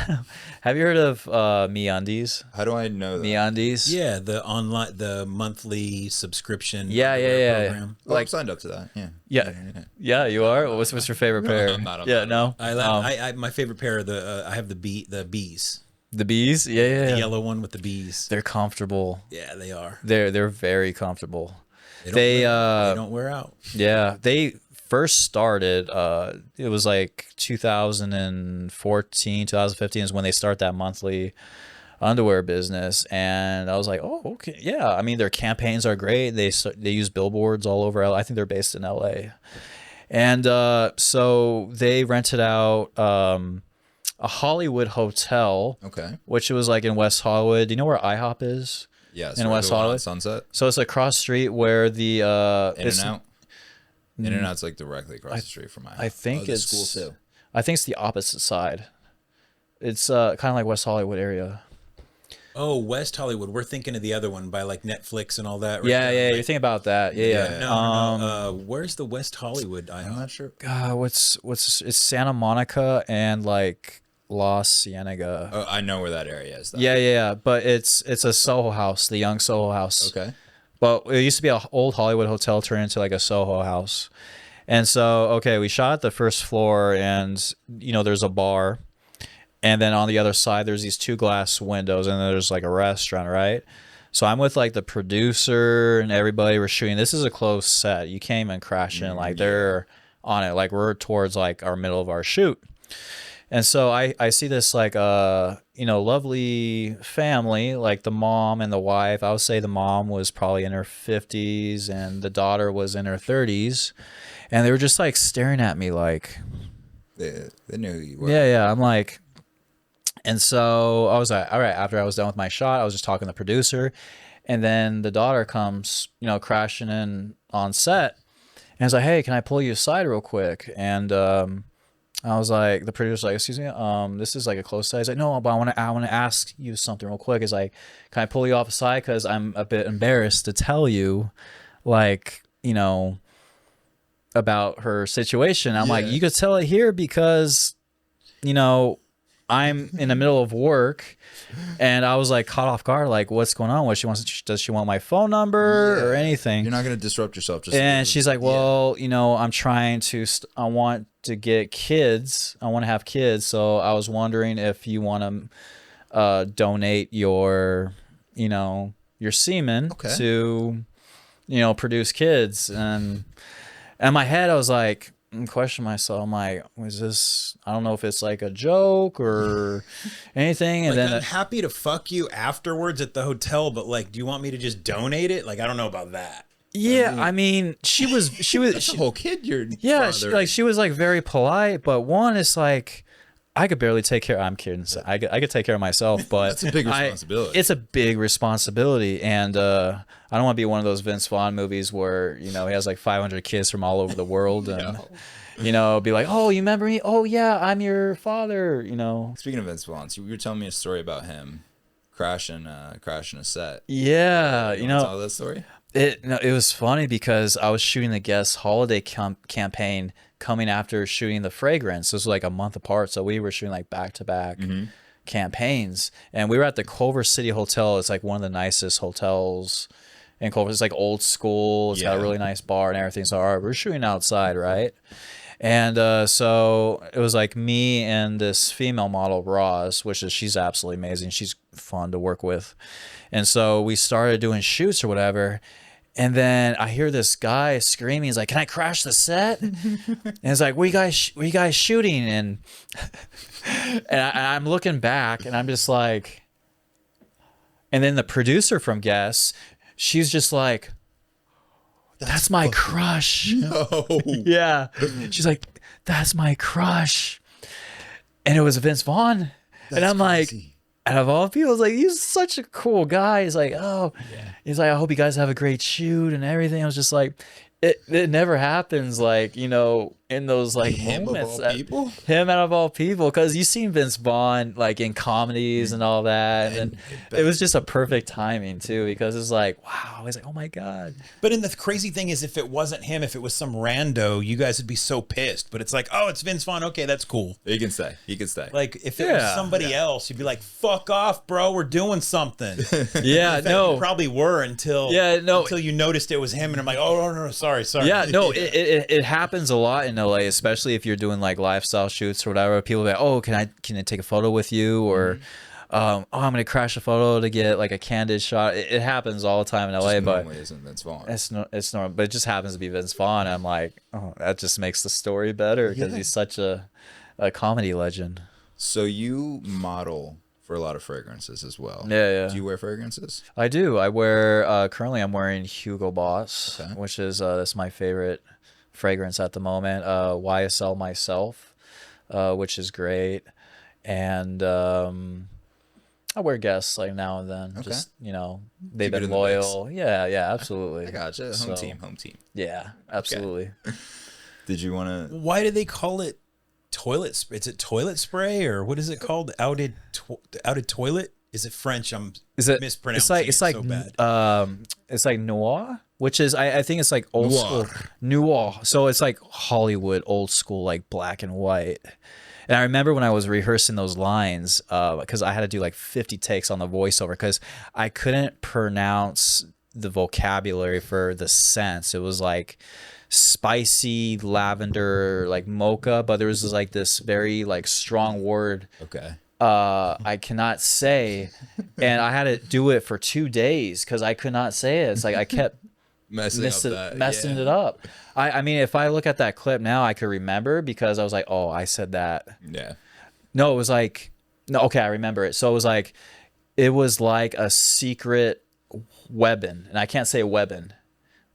have you heard of MeUndies? How do I know that? MeUndies. Yeah, the monthly subscription. Yeah. program. Oh, I'm signed up to that. Yeah. Yeah. You are. What's your favorite pair? I'm not. No. I my favorite pair of I have the bees. The bees. Yeah. The yellow one with the bees. They're comfortable. Yeah, they are. They're very comfortable. They don't wear out. Yeah, they first started, it was like 2014, 2015 is when they start that monthly underwear business, and I was like, oh, okay, yeah. I mean, their campaigns are great. They use billboards all over LA. I think they're based in LA, and so they rented out a Hollywood hotel, which was like in West Hollywood. Do you know where IHOP is? Yes, in West Hollywood, Sunset. So it's across street where the In-N-Out. In-N-Out's like directly across the street from my house. I think it's school too. I think it's the opposite side. It's kind of like West Hollywood area. Oh, West Hollywood. We're thinking of the other one by like Netflix and all that. Right? Yeah. You're thinking about that. Yeah. No. Where's the West Hollywood? I'm not sure. What's it's Santa Monica and like La Cienega. Oh, I know where that area is. Though. Yeah. But it's a Soho House, the young Soho House. Okay. But it used to be an old Hollywood hotel turned into like a Soho House. And so, we shot at the first floor, and there's a bar, and then on the other side there's these 2 glass windows, and there's like a restaurant, right? So I'm with like the producer and everybody. We're shooting. This is a closed set. You can't even crash in. Like they're on it. Like we're towards like our middle of our shoot. And so I see this like lovely family, like the mom and the wife. I would say the mom was probably in her 50s and the daughter was in her 30s, and they were just like staring at me like they knew who you were. Yeah. I'm like, and so I was like, all right. After I was done with my shot, I was just talking to the producer, and then the daughter comes, crashing in on set, and I was like, hey, can I pull you aside real quick? And I was like, the producer's like, excuse me, this is like a close side. He's like, no, but I want to ask you something real quick. He's like, can I pull you off aside? Because I'm a bit embarrassed to tell you, like, about her situation. I'm like, you could tell it here because, I'm in the middle of work, and I was like caught off guard, like what's going on? What she wants? Does she want my phone number or anything? You're not gonna disrupt yourself. Just And she's like, well, you know, I'm trying to. I want to get kids. I want to have kids. So I was wondering if you want to donate your, you know, your semen to, you know, produce kids. And in my head, I was like, question myself. I'm like, was this? I don't know if it's like a joke or anything. And like, then I'm happy to fuck you afterwards at the hotel, but like, do you want me to just donate it? Like, I don't know about that. yeah, I mean, she was that's a whole kid. You're she was like very polite, but one is like, I could barely take care. I'm kidding. I could take care of myself, but that's a big responsibility. It's a big responsibility, and I don't want to be one of those Vince Vaughn movies where, you know, he has like 500 kids from all over the world, and you know, be like, oh, you remember me? Oh yeah, I'm your father. You know. Speaking of Vince Vaughn, you were telling me a story about him crashing a set. Yeah, you know, tell that story. It was funny because I was shooting the Guess holiday campaign coming after shooting the Fragrance. This was like a month apart, so we were shooting like back-to-back campaigns, and we were at the Culver City Hotel. It's like one of the nicest hotels in Culver. It's like old school. It's got a really nice bar and everything. So all right, we're shooting outside, right? And so it was like me and this female model, Roz, she's absolutely amazing. She's fun to work with. And so we started doing shoots or whatever. And then I hear this guy screaming. He's like, "Can I crash the set?" And it's like, "What are you guys shooting?" And I'm looking back, and I'm just like, and then the producer from Guess, she's just like, "That's my crush." No. Yeah, she's like, "That's my crush," and it was Vince Vaughn. And I'm crazy. like, out of all people, I was like, he's such a cool guy. He's like, oh, he's like, I hope you guys have a great shoot and everything. I was just like, it never happens, like, you know, in those like moments. Him out of all people, because you've seen Vince Vaughn like in comedies and all that, and it was just a perfect timing too, because it's like, wow, I was like, oh my god. But then the crazy thing is, if it wasn't him, if it was some rando, you guys would be so pissed. But it's like, oh, it's Vince Vaughn. Okay, that's cool. He can stay. Like if it was somebody else, you'd be like, fuck off, bro. We're doing something. Yeah, no, you probably were until you noticed it was him, and I'm like, oh no, sorry. Yeah, no, it happens a lot in LA, especially if you're doing like lifestyle shoots or whatever. People are like, oh, can I take a photo with you? Or oh, I'm gonna crash a photo to get like a candid shot. It happens all the time in LA, but normally isn't Vince Vaughn. It's normal, but it just happens to be Vince Vaughn. I'm like, oh, that just makes the story better because he's such a comedy legend. So you model for a lot of fragrances as well. Yeah. Do you wear fragrances? I do. I wear currently I'm wearing Hugo Boss, which is that's my favorite fragrance at the moment. YSL Myself, which is great, and I wear Guess like now and then. Just, you know, they've been loyal. Yeah, absolutely. I gotcha. Home team. Yeah, absolutely. Okay. Did you want to? Why do they call it toilet spray? Is it toilet spray, or what is it called? Outed toilet? Is it French? I'm mispronouncing it so bad. It's like noir, which is I think it's like old school noir. So it's like Hollywood old school, like black and white. And I remember when I was rehearsing those lines, because I had to do like 50 takes on the voiceover because I couldn't pronounce the vocabulary for the scents. It was like spicy lavender, like mocha, but there was like this very like strong word. Okay. I cannot say, and I had to do it for 2 days because I could not say it. It's like I kept messing it up. I mean, if I look at that clip now, I could remember because I was like, oh, I said that. Yeah. No, it was like, no, okay, I remember it. So it was like a secret weapon, and I can't say weapon,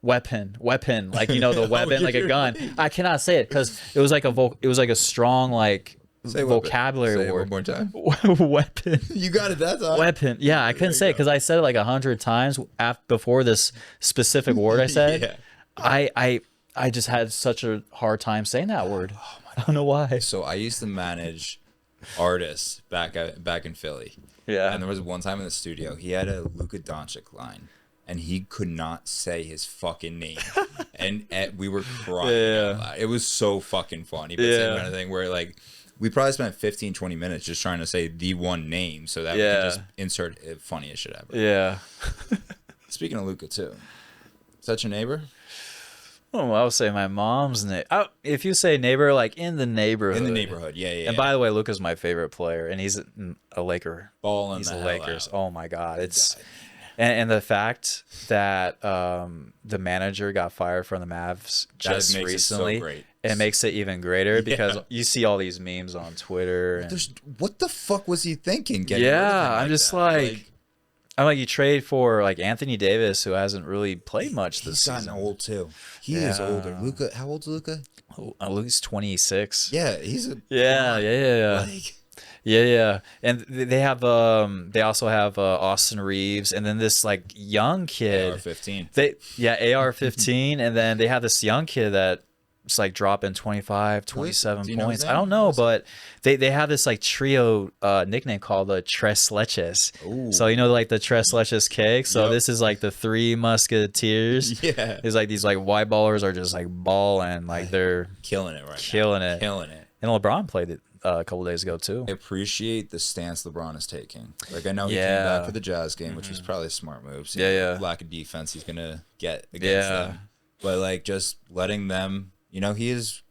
like, you know, the weapon, like a gun. I cannot say it because it was like a strong like vocabulary word. One more time. Weapon. You got it that time. Weapon. Yeah, I couldn't say it because I said it like 100 times before this specific word I said. I just had such a hard time saying that word. Oh I don't know why. So I used to manage artists back in Philly. Yeah. And there was one time in the studio, he had a Luka Doncic line, and he could not say his fucking name, and we were crying. Yeah. It was so fucking funny. But same kind of thing where like We probably spent 15, 20 minutes just trying to say the one name so that we can just insert it funniest shit ever. Yeah. Speaking of Luca, too. Is that your neighbor? Oh, I would say my mom's neighbor. If you say neighbor, like in the neighborhood. In the neighborhood, yeah. And by the way, Luca's my favorite player, and he's a Laker. Balling He's the a hell Lakers. out. Oh my God, it's and the fact that the manager got fired from the Mavs just makes recently, it so great. It makes it even greater because you see all these memes on Twitter. And, What the fuck was he thinking? Getting yeah, rid of him I'm just that? like. I'm like, you trade for like Anthony Davis, who hasn't really played much this season. He's gotten old too. He is older. Luca, how old's Luca? Luca's 26. Yeah, he's a Yeah. like, Yeah, and they have they also have Austin Reeves, and then this like young kid AR-15. AR-15, and then they have this young kid that it's like dropping 25, 27 Do you know points. his I name? don't know, but they have this like trio nickname called the Tres Leches. Ooh. So you know like the Tres Leches cake. So Yep. this is like the Three Musketeers. Yeah. It's like these like white ballers are just like balling, like they're killing it right killing now. it. Killing it. And LeBron played it a couple days ago too. I appreciate the stance LeBron is taking. Like, I know he Yeah. came back for the Jazz game, which was probably a smart move. So, Yeah. lack of defense he's going to get against them. But, like, just letting them, you know, he is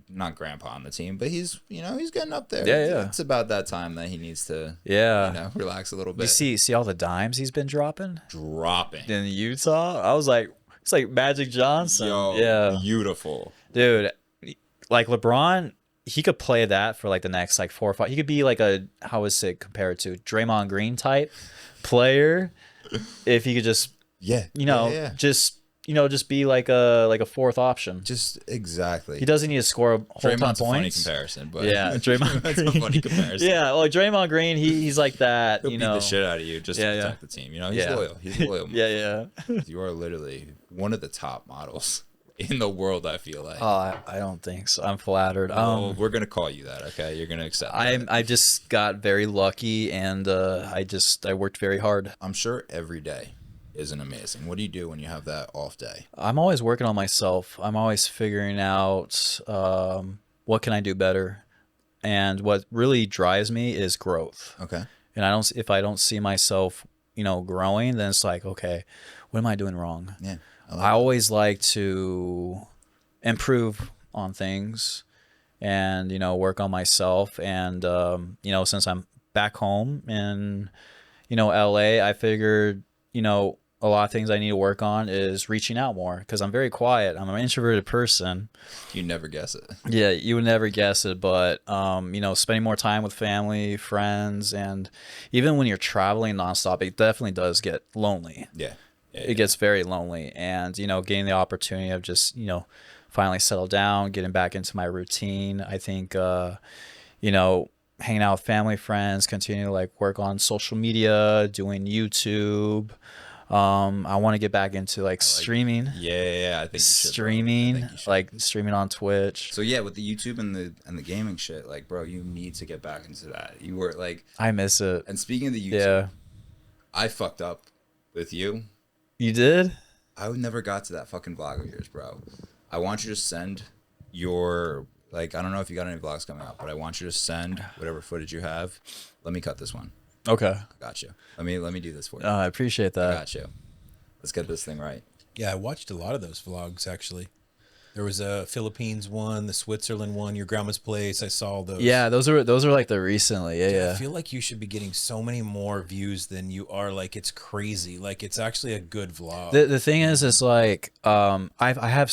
not grandpa on the team, but he's, you know, he's getting up there. Yeah. It's about that time that he needs to, Yeah. you know, relax a little bit. You see all the dimes he's been dropping Dropping. in Utah? I was like, it's like Magic Johnson. Yo, yeah. beautiful. Dude, like LeBron, he could play that for like the next like 4 or 5. He could be like a, how is it compared to Draymond Green type player if he could just, Yeah. you know, Yeah. just be like a fourth option. Just exactly. He doesn't need to score a whole ton of Draymond's a funny points. comparison, but Yeah, Draymond that's a Green. funny comparison. Yeah, like Draymond Green, he's like that, He'll you beat know. the shit out of you just to protect the team. You know, he's loyal. He's loyal. Yeah. You are literally one of the top models in the world, I feel like. Oh, I don't think so. I'm flattered. Well, we're gonna call you that, okay? You're gonna accept that. I just got very lucky, and I worked very hard. I'm sure every day isn't amazing. What do you do when you have that off day? I'm always working on myself. I'm always figuring out what can I do better, and what really drives me is growth. Okay. And if I don't see myself, you know, growing, then it's like, okay, what am I doing wrong? Yeah. I always like to improve on things and, you know, work on myself. And, you know, since I'm back home in, you know, LA, I figured, you know, a lot of things I need to work on is reaching out more because I'm very quiet. I'm an introverted person. You never guess it. Yeah, you would never guess it, but you know, spending more time with family, friends, and even when you're traveling nonstop, it definitely does get lonely. Yeah. It gets very lonely, and you know, getting the opportunity of just, you know, finally settle down, getting back into my routine. I think you know, hanging out with family, friends, continue to like work on social media, doing YouTube. I want to get back into like streaming. Yeah, I think you should, streaming, I think you should. like streaming on Twitch. So yeah, with the YouTube and the gaming shit, like, bro, you need to get back into that. You were like, I miss it. and speaking of the YouTube, Yeah, I fucked up with you. you did. I never got to that fucking vlog of yours, bro. I want you to send your, like, I don't know if you got any vlogs coming out, but I want you to send whatever footage you have. Let me cut this one. Okay, I got you. Let me do this for you. I appreciate I that. got you. Let's get this thing right. Yeah, I watched a lot of those vlogs actually. There was a Philippines one, the Switzerland one, your grandma's place. I saw those. Yeah, those are like the recently. Dude, Yeah. I feel like you should be getting so many more views than you are. Like, it's crazy. Like, it's actually a good vlog. The thing is like I have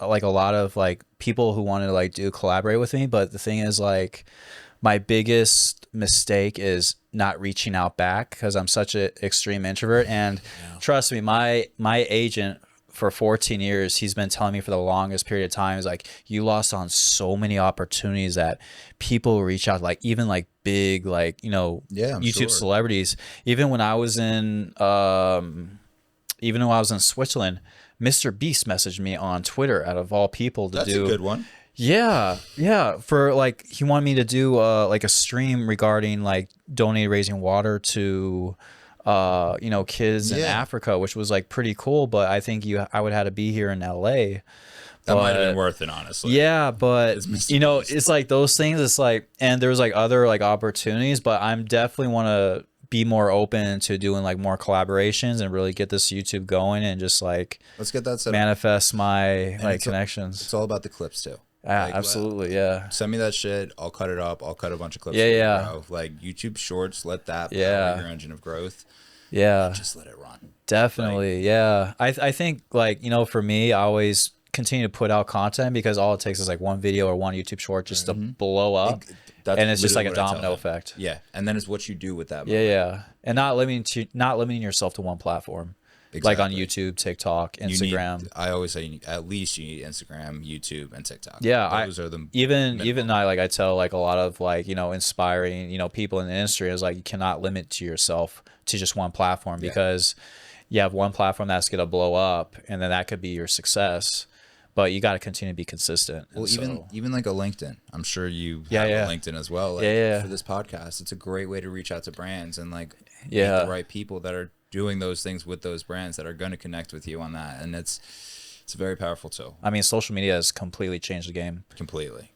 like a lot of like people who want to like collaborate with me, but the thing is like my biggest mistake is not reaching out back because I'm such an extreme introvert. And trust me, my agent for 14 years, he's been telling me for the longest period of time, is like, you lost on so many opportunities that people reach out, like even like big, like, you know, I'm YouTube sure. celebrities. Even when I was in Switzerland, Mr. Beast messaged me on Twitter, out of all people, to That's do a good one. Yeah, for like, he wanted me to do like a stream regarding like raising water to you know, kids in Africa, which was like pretty cool. But I think I would have to be here in LA. That might have been worth it, honestly. Yeah, but Mr. you know, Beast. it's like those things. It's like, and there's like other like opportunities, but I'm definitely want to be more open to doing like more collaborations and really get this YouTube going and just like Let's get that set up. manifest my like it's connections. It's all about the clips too. Yeah, Like, absolutely. Yeah. Send me that shit. I'll cut it up. I'll cut a bunch of clips. Yeah, for you, yeah. bro. Like YouTube Shorts, let that power Yeah. your engine of growth. Yeah. Just let it run. Definitely. Yeah. I think like, you know, for me, I always continue to put out content because all it takes is like one video or one YouTube short just to blow up. That's And it's just like a literally what I tell domino them. effect. Yeah, and then it's what you do with that. Yeah, yeah. And not limiting yourself to one platform. Like on Exactly. YouTube, TikTok, Instagram. I always say at least you need Instagram, YouTube, and TikTok. Yeah, those are the even I tell like a lot of like, you know, inspiring, you know, people in the industry is like you cannot limit to yourself to just one platform because you have one platform that's gonna blow up and then that could be your success. But you got to continue to be consistent. Well, even like a LinkedIn. I'm sure you Yeah, have yeah. a LinkedIn as well. Like, Yeah. For this podcast, it's a great way to reach out to brands and like meet Yeah. the right people that are doing those things with those brands that are going to connect with you on that. And it's a very powerful tool. I mean, social media has completely changed the game. Completely.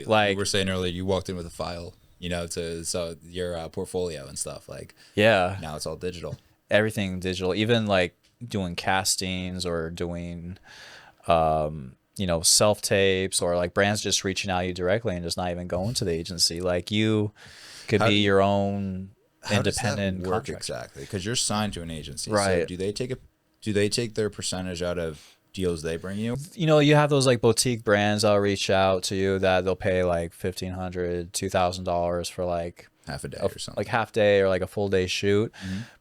Like- we were saying earlier, you walked in with a file, you know, so your portfolio and stuff. Like Yeah. now it's all digital. Everything digital, even like doing castings or doing you know, self tapes or like brands just reaching out to you directly and just not even going to the agency. Like you could be your own independent How does that work contractor. exactly? Because you're signed to an agency, So Right. do they take their percentage out of deals they bring you? You know, you have those like boutique brands that'll reach out to you that they'll pay like $1,500, $2,000 for like Half a day or something. like half day or like a full day shoot.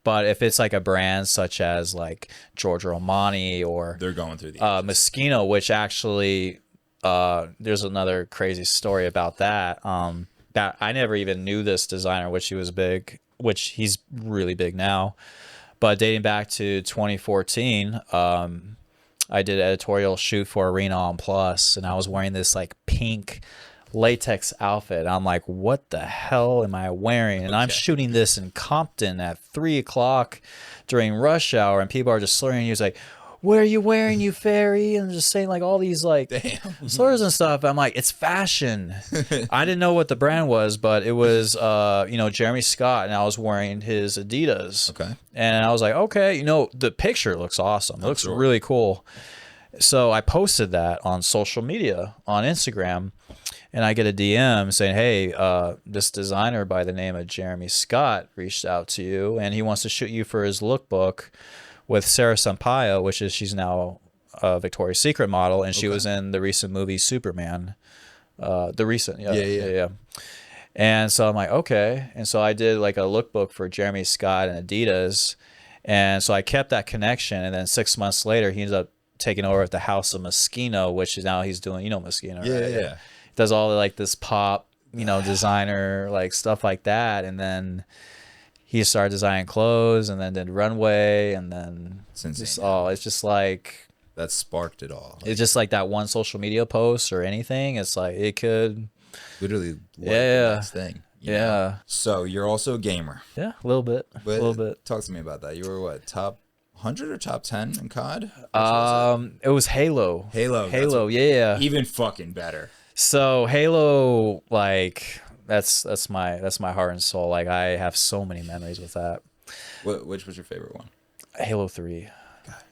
But if it's like a brand such as like Giorgio Armani or They're going through the Moschino, which actually there's another crazy story about that. That I never even knew this designer, which he's really big now. But dating back to 2014, I did an editorial shoot for Arena on Plus, and I was wearing this like pink latex outfit. I'm like, what the hell am I wearing? And I'm shooting this in Compton at 3:00 during rush hour, and people are just slurring. He was like, what are you wearing, you fairy? And just saying like all these like slurs and stuff. I'm like, it's fashion. I didn't know what the brand was, but it was you know, Jeremy Scott, and I was wearing his Adidas. Okay. And I was like, okay, you know, the picture looks awesome. It looks really cool. So I posted that on social media, on Instagram, and I get a DM saying, hey, this designer by the name of Jeremy Scott reached out to you, and he wants to shoot you for his lookbook with Sarah Sampaio, she's now a Victoria's Secret model, and she was in the recent movie Superman. Yeah. And so I'm like, okay. And so I did like a lookbook for Jeremy Scott and Adidas. And so I kept that connection. And then 6 months later, he ended up taking over at the House of Moschino, which is now he's doing, you know, Moschino, right? Yeah. He does all the, like this pop, you know, designer, like stuff like that. And then he started designing clothes and then did runway. And then It's just like, that sparked it all. it's just like that one social media post or anything. It's like, it could, Literally Yeah. the next thing. you know? yeah. So you're also a gamer. Yeah, a little bit. But a little bit. Talk to me about that. You were what, top 100 or top 10 in COD? It was Halo. Halo. Yeah. Even fucking better. So Halo, like that's my heart and soul. Like I have so many memories with that. Which was your favorite one? Halo 3.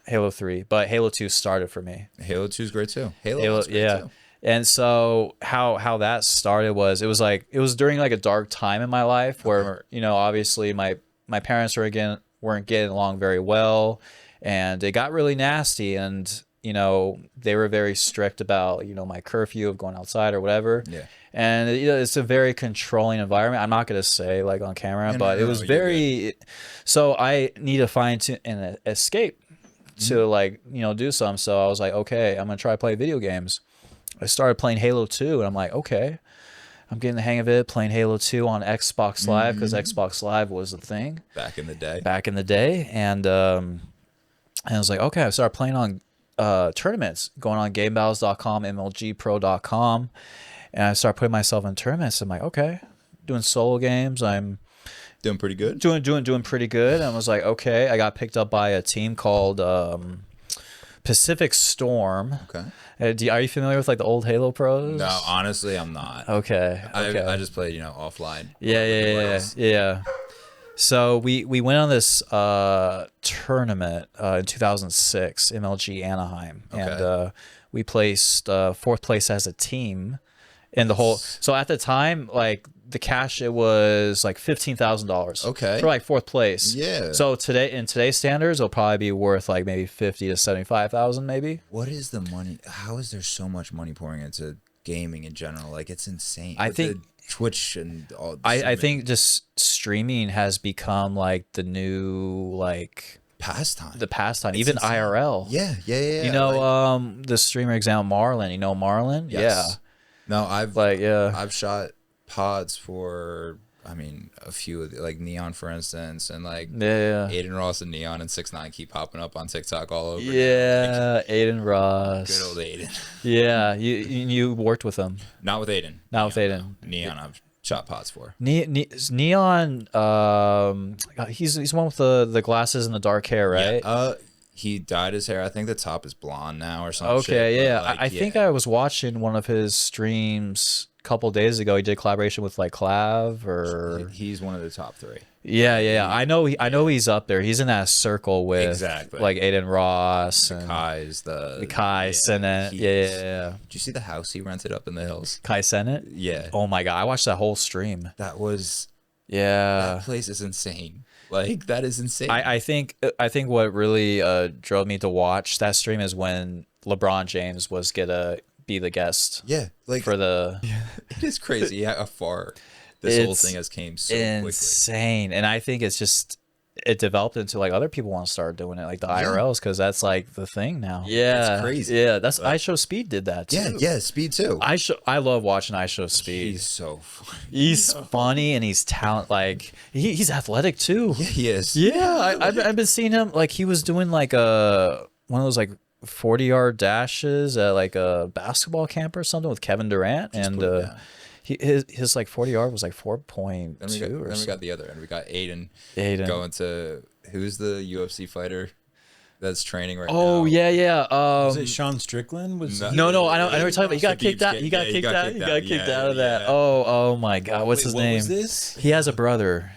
Halo 3, but Halo 2 started for me. Halo 2 is great too. Halo Halo, 1's great yeah. too. And so how that started was it was during like a dark time in my life where you know, obviously my parents weren't getting along very well, and it got really nasty, and you know, they were very strict about, you know, my curfew of going outside or whatever. Yeah. And you know, it's a very controlling environment. I'm not going to say like on camera, but it was very, so I need to find an escape to like, you know, do something. So I was like, okay, I'm going to try to play video games. I started playing Halo 2 and I'm like, okay, I'm getting the hang of it, playing Halo 2 on Xbox Live because Xbox Live was the thing Back in the day. And I was like, okay, I started playing on tournaments, going on GameBattles.com, MLGPro.com, and I started putting myself in tournaments. I'm like, okay, doing solo games. I'm Doing pretty good. doing pretty good. And I was like, okay, I got picked up by a team called Pacific Storm. Okay. Are you familiar with like the old Halo pros? No, honestly, I'm not. Okay. I just played, offline. Yeah. So we went on this tournament in 2006, MLG Anaheim, and we placed fourth place as a team in the whole. So at the time, like the cash, it was like $15,000. Okay. For like fourth place. Yeah. So today, in today's standards, it'll probably be worth like maybe 50 to 75,000, maybe. What is the money? How is there so much money pouring into gaming in general? Like, it's insane. I With think the Twitch and all. I think just streaming has become like the new like pastime. the pastime, It's even insane. IRL. Yeah. You know, the streamer example Marlon. You know Marlon? Yes. Yeah. No, I've shot pods for, I mean, a few of like Neon, for instance, and like Aiden Ross and Neon and 6ix9ine keep popping up on TikTok all over. Yeah, Aiden Ross. Good old Aiden. Yeah, you worked with him. Not with Aiden. Not with Aiden. No. Neon, I've shot pods for. Neon, he's one with the glasses and the dark hair, right? Yeah. He dyed his hair. I think the top is blonde now or something. Okay, yeah. Like, I think I was watching one of his streams a couple days ago. He did collaboration with like Clav or he's one of the top 3. Yeah. I know he's up there. He's in that circle with like Aiden Ross and Kai's Kai Sennett. Yeah. Did you see the house he rented up in the hills? Kai Sennett? Yeah. Oh my god, I watched that whole stream. That was that place is insane. Like, that is insane. I think what really drove me to watch that stream is when LeBron James was gonna be the guest. Yeah, like for the. It is crazy how far this whole thing has came so insane, and I think it's just it developed into like other people want to start doing it, like the IRLs, because that's like the thing now. Yeah, it's crazy. Yeah, that's iShowSpeed did that too. Yeah, Speed too. I love watching iShowSpeed. He's so funny. He's funny and he's talent. Like he's athletic too. Yeah, he is. Yeah, I've been seeing him. Like he was doing like one of those like 40-yard dashes at like a basketball camp or something with Kevin Durant, and his like 40-yard was like 4.2 or something. Then we got the other end. We got Aiden going to, who's the UFC fighter that's training right now? Oh yeah. Was it Sean Strickland? No, I know what you're talking about. He got kicked out. He got kicked out of that. Oh my god, what's his name? What was this? He has a brother.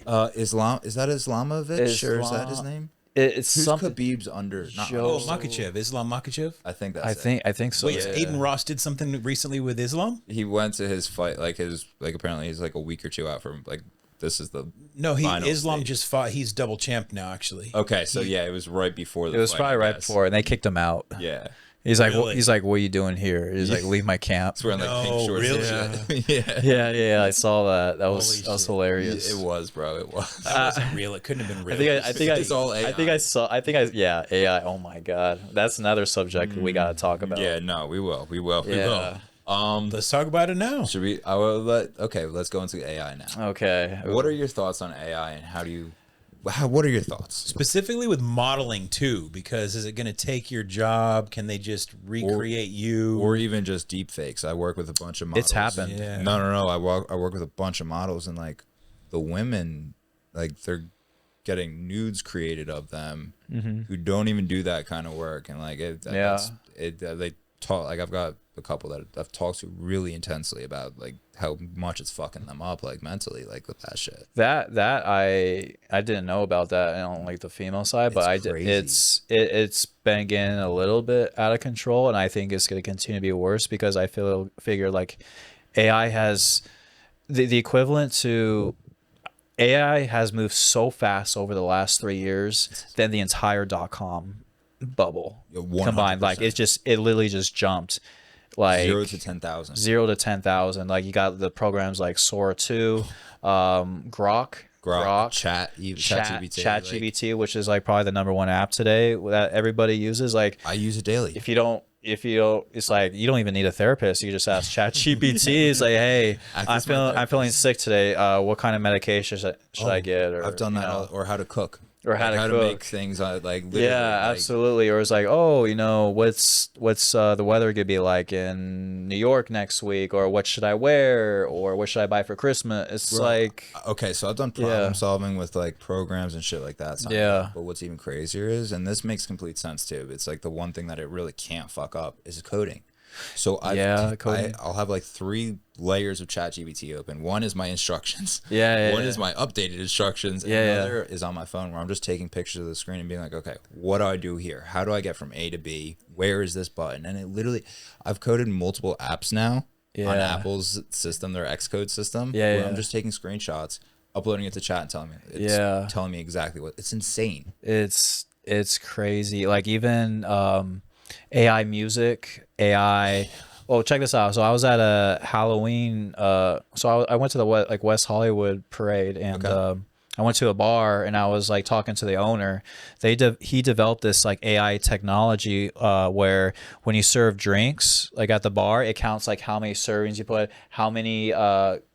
Islam, is that Islamovich or is that his name? It's Who's something. Khabib's under? Makachev. Islam Makachev. I think that's. I think so. Wait, Aiden Ross did something recently with Islam. He went to his fight, apparently he's like a week or two out from like this is the Islam stage. just fought. He's double champ now, actually. Okay, so it was right before the. It was fight, probably right before, and they kicked him out. Yeah. He's like, what are you doing here? He's like, leave my camp. It's wearing like pink shorts. Really? And shit. Yeah. I saw that. That was hilarious. It was, bro. It was. That wasn't real. It couldn't have been real. I think it's all AI. AI. Oh my god, that's another subject we gotta talk about. Yeah, no, we will. Yeah. Let's talk about it now. Should we? Let's go into AI now. Okay. What are your thoughts on AI, and what are your thoughts? Specifically with modeling too, because is it going to take your job? Can they just recreate you? Or even just deep fakes? I work with a bunch of models. It's happened. Yeah. No. I work with a bunch of models, and like the women, like they're getting nudes created of them who don't even do that kind of work, and like they talk, like I've got a couple that I've talked to really intensely about like how much it's fucking them up, like mentally, like with that shit. That I didn't know about that on like the female side, but I did. It's been getting a little bit out of control, and I think it's going to continue to be worse because I figure like AI has the equivalent to. AI has moved so fast over the last 3 years than the entire .com bubble combined. Like it literally just jumped. Like 0 to 10,000. 0 to 10,000. Like you got the programs like Sora 2, Grok, ChatGPT, which is like probably the #1 app today that everybody uses. Like I use it daily. If you don't, it's like you don't even need a therapist. You just ask ChatGPT. It's like, hey, I'm feeling sick today. What kind of medication should I get? Or I've done that, or how to cook. or how to cook. make things like literally, Yeah, like, absolutely. Or it's like, oh, you know, what's the weather gonna be like in New York next week, or what should I wear, or what should I buy for Christmas? It's bro, like, okay, so I've done problem solving with like programs and shit like that. Yeah. But what's even crazier is, and this makes complete sense too, it's like the one thing that it really can't fuck up is coding. So coding. I'll have like 3 layers of ChatGPT open. One is my instructions. Yeah, One is my updated instructions. And another is on my phone where I'm just taking pictures of the screen and being like, okay, what do I do here? How do I get from A to B? Where is this button? And it literally, I've coded multiple apps now on Apple's system, their Xcode system. Where I'm just taking screenshots, uploading it to chat and telling me exactly what. It's insane. It's crazy. Like even AI music, AI. Oh, check this out. So I was at a Halloween. So I went to the West Hollywood parade, and I went to a bar, and I was like talking to the owner. He developed this like AI technology where when you serve drinks like at the bar, it counts like how many servings you put, how many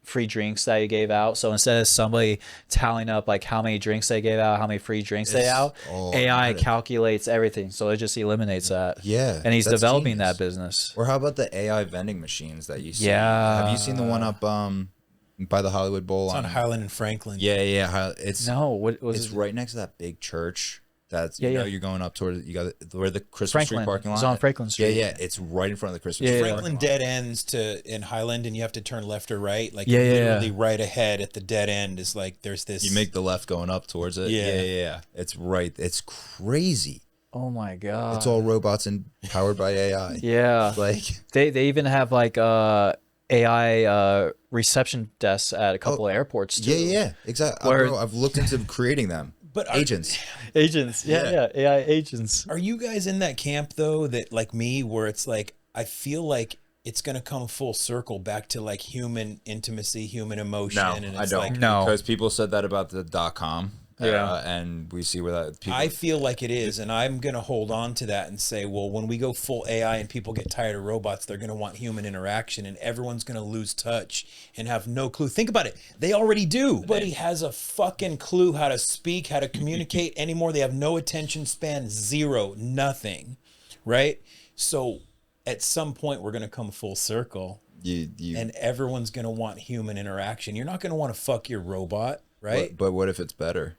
free drinks that you gave out. So instead of somebody tallying up like how many drinks they gave out, how many free drinks they out, AI calculates everything. So it just eliminates that. Yeah. And he's developing that business. Or how about the AI vending machines that you see? Yeah. Have you seen the one up by the Hollywood Bowl? It's on Highland and Franklin. Yeah. It's what was it's it? right next to that big church. That's know you're going up toward where the Christmas Franklin. Street parking lot. It's on Franklin Street. Yeah. It's right in front of the Christmas Street. Franklin dead ends in Highland, and you have to turn left or right. Like literally right ahead at the dead end is like there's this. You make the left going up towards it. Yeah. It's right. It's crazy. Oh my god. It's all robots and powered by AI. Yeah. Like they even have like AI reception desks at a couple of airports too. Yeah, exactly. Bro, I've looked into creating them. But agents. AI agents. Are you guys in that camp though, that like me, where it's like I feel like it's gonna come full circle back to like human intimacy, human emotion? No, and it's I don't. Like, No, because people said that about the .com. And we see where that. I feel like it is, and I'm gonna hold on to that and say, well, when we go full AI and people get tired of robots, they're gonna want human interaction, and everyone's gonna lose touch and have no clue. Think about it; they already do. Nobody has a fucking clue how to speak, how to communicate anymore. They have no attention span, zero, nothing, right? So, at some point, we're gonna come full circle, and everyone's gonna want human interaction. You're not gonna want to fuck your robot, right? But what if it's better?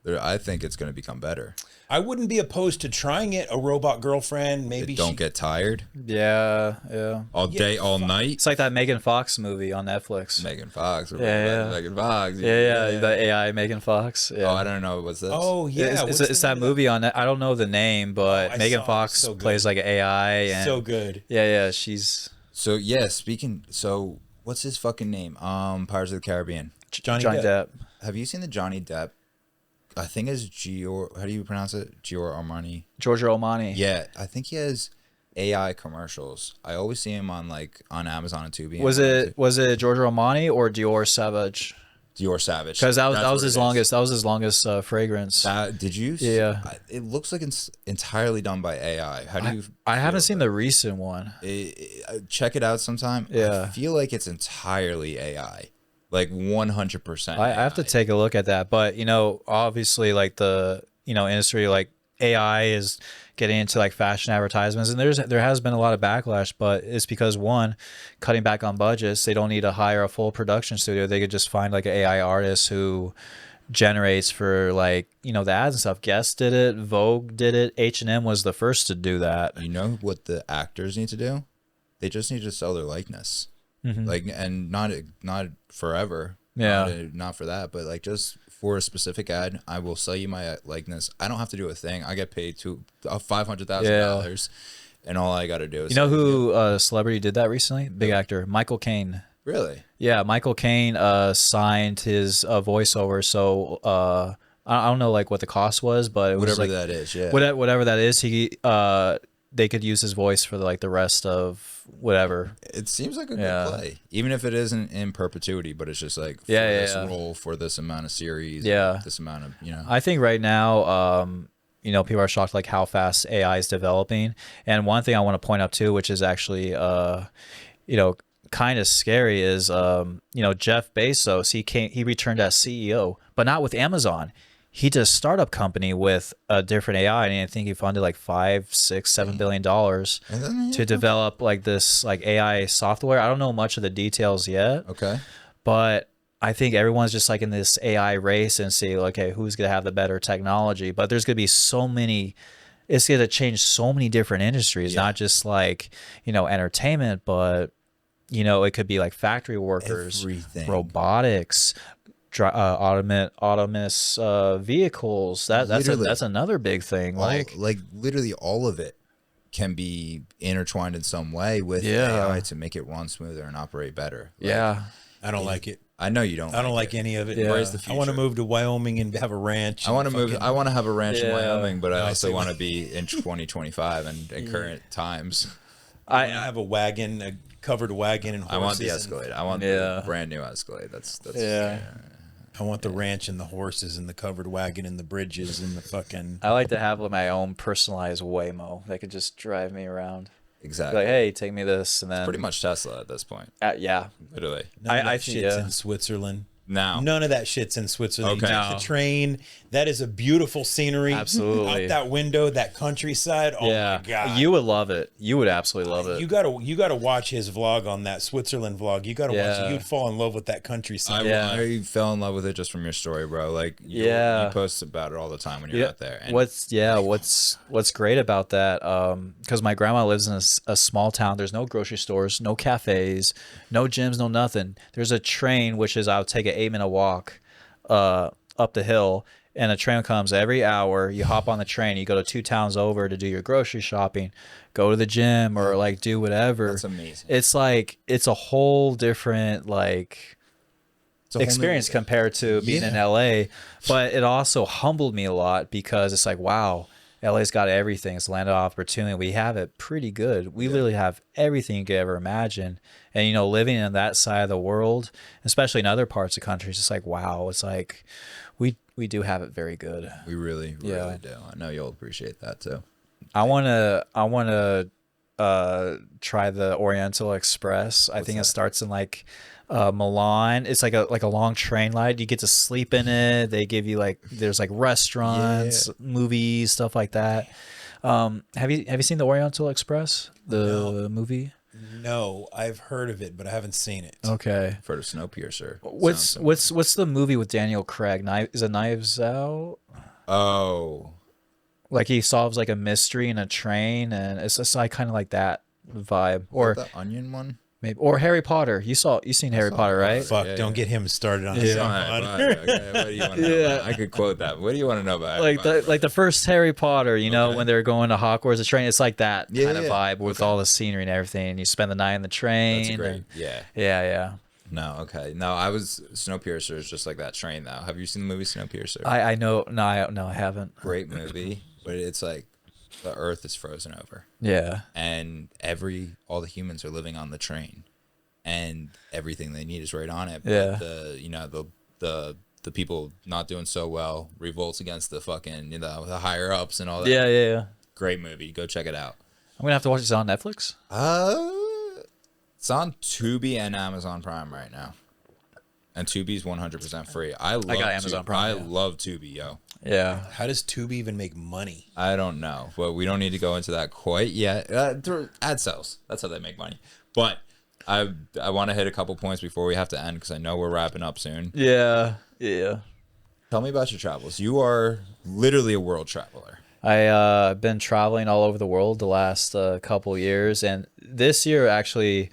I think it's going to become better. I wouldn't be opposed to trying it. A robot girlfriend, maybe. Don't get tired. Yeah. All day, all night. It's like that Megan Fox movie on Netflix. Megan Fox. Megan Fox. Yeah. The AI Megan Fox. Yeah. Oh, I don't know. What's this? Oh, yeah. It's that movie on it. I don't know the name, but Megan Fox plays like an AI. And so good. Yeah. She's. So yeah. So what's his fucking name? Pirates of the Caribbean. Johnny Depp. Have you seen the Johnny Depp? I think it's how do you pronounce it? Giorgio Armani. Yeah, I think he has AI commercials. I always see him on Amazon and Tubi. Was it Giorgio Armani or Dior Savage? Dior Savage. Because that was his longest. That was his longest fragrance. Did you? Yeah. It looks like it's entirely done by AI. How do you? I haven't seen the recent one. Check it out sometime. Yeah. I feel like it's entirely AI. Like 100%. I have to take a look at that. But, obviously like the, industry, like AI is getting into like fashion advertisements, and there has been a lot of backlash, but it's because one, cutting back on budgets, they don't need to hire a full production studio. They could just find like an AI artist who generates for like, the ads and stuff. Guess did it, Vogue did it, H&M was the first to do that. You know what the actors need to do? They just need to sell their likeness. Mm-hmm. And not forever. Yeah. Not for that, but like just for a specific ad, I will sell you my likeness. I don't have to do a thing. I get paid $500,000, and all I got to do is. You know who celebrity did that recently? Big actor Michael Caine. Really? Yeah, Michael Caine signed his voiceover. So I don't know like what the cost was, but it was whatever like, that is. Yeah. Whatever that is, they could use his voice for like the rest of whatever. It seems like a good play, even if it isn't in perpetuity, but it's just like for this role, for this amount of series, this amount of I think right now, people are shocked like how fast AI is developing. And one thing I want to point out too, which is actually kind of scary, is Jeff Bezos. He returned as CEO, but not with Amazon. he did a startup company with a different AI, and I think he funded like $5, 6, $7 billion And then, to develop like this like AI software. I don't know much of the details yet, okay. but I think everyone's just like in this AI race and see, okay, who's gonna have the better technology. But there's gonna be so many. It's gonna change so many different industries, Yeah. not just like entertainment, but it could be like factory workers, Everything. robotics, autonomous vehicles. Literally. That's another big thing. Like Literally all of it can be intertwined in some way with Yeah. AI to make it run smoother and operate better. Like, yeah, I don't like it. I know you don't. I don't like any of it. Yeah. Where's the I want to future? move to Wyoming and have a ranch. I want to move. fucking- I want to have a ranch in Yeah. Wyoming, but I also see. want to be in 2025 and in current times. I have a wagon, a covered wagon, and horses. I want the and- Escalade. I want Yeah. the brand new Escalade. That's yeah. I want the ranch and the horses and the covered wagon and the bridges and the fucking. I like to have my own personalized Waymo that could just drive me around. exactly. Like, hey, take me this, and then Pretty much Tesla at this point. yeah, Literally. None of I that think, shit's yeah. in Switzerland. Now. None of that shit's in Switzerland. Okay. You take No. the train. That is a beautiful scenery. Absolutely. Out that window, that countryside. Oh yeah. my god. You would love it. You would absolutely love it. You gotta watch his vlog on that Switzerland vlog. You gotta watch Yeah. it. You'd fall in love with that countryside. Yeah. I fell in love with it just from your story, bro. Like, Yeah. you post about it all the time when you're out there. And What's great about that, because my grandma lives in a small town. There's no grocery stores, no cafes, no gyms, no nothing. There's a train, which is I'll take an 8-minute walk up the hill, and a train comes every hour. You hop on the train, you go to 2 towns over to do your grocery shopping, go to the gym, or like do whatever. That's amazing. It's like it's a whole different like It's a whole new- experience compared to being in LA, but it also humbled me a lot because it's like, wow, LA's got everything. It's a land of opportunity. We have it pretty good. We literally have everything you could ever imagine. And living in that side of the world, especially in other parts of countries, it's like, wow, it's like we do have it very good. We really, Yeah. really do. I know you'll appreciate that too. I wanna try the Oriental Express. I think it starts in like Milan. It's like a long train ride. You get to sleep in it. They give you there's like restaurants, movies, stuff like that. Have you seen the Oriental Express, the movie? No, I've heard of it, but I haven't seen it. Okay. For the Snowpiercer. What's the movie with Daniel Craig? Is it Knives Out? Oh. Like he solves like a mystery in a train, and it's just like kind of like that vibe, or the Onion one? maybe, or Harry Potter. You seen Harry Potter, right? Fuck, Yeah, don't yeah. get him started on All his right, okay. What do you want to know about? I could quote that. What do you want to know about? Like the first Harry Potter, when they're going to Hogwarts, the train, it's like that Yeah, kind of yeah. vibe with all the scenery and everything. You spend the night in the train. That's great. and- Yeah. yeah. No, okay. No, Snowpiercer is just like that train though. Have you seen the movie Snowpiercer? I know. No, I haven't. Great movie, but it's like the earth is frozen over Yeah. and all the humans are living on the train and everything they need is right on it. But Yeah. the people not doing so well revolts against the fucking the higher ups and all that. Yeah. Great movie. Go check it out. I'm gonna have to watch this on Netflix. It's on Tubi and Amazon Prime right now. And Tubi's 100% free. I got Amazon Prime, I yeah. love Tubi, yo. Yeah. How does Tubi even make money? I don't know, but we don't need to go into that quite yet. Through ad sales, that's how they make money. But I want to hit a couple points before we have to end because I know we're wrapping up soon. Yeah. Tell me about your travels. You are literally a world traveler. I've been traveling all over the world the last couple years, and this year actually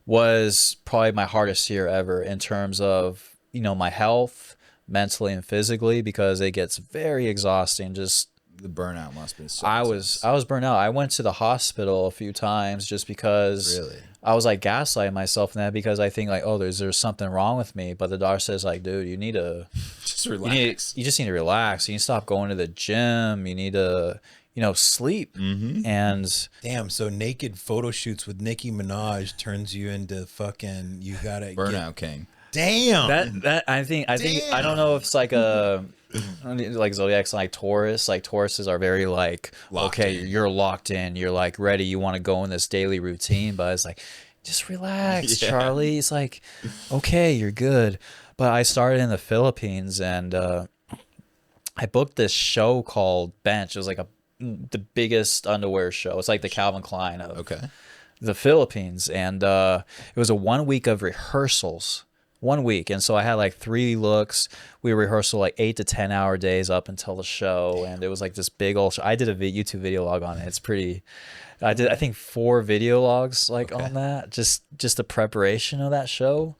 was probably my hardest year ever in terms of my health, mentally and physically, because it gets very exhausting. Just The burnout must be so I intense. was burnt out. I went to the hospital a few times just because Really? I was like gaslighting myself in that, because I think like, oh, there's something wrong with me, but the doctor says like, dude, you need to Just relax. you just need to relax. You need to stop going to the gym. You need to sleep. And Damn, so naked photo shoots with Nicki Minaj turns you into fucking. You gotta Burnout king. Damn. that I think I don't know if it's like a like Zodiac's like Taurus. Like Tauruses are very like, Locked okay, in. you're locked in. You're like ready. You want to go in this daily routine, but it's like, just relax, Yeah. Charlie. It's like, okay, you're good. But I started in the Philippines, and I booked this show called Bench. It was like the biggest underwear show. It's like the Calvin Klein of the Philippines, and it was a 1 week of rehearsals. 1 week, and so I had like 3 looks. We rehearsal like 8 to 10 hour days up until the show, and it was like this big old show. I did a YouTube video log on it. It's pretty. I think 4 video logs like on that, just the preparation of that show.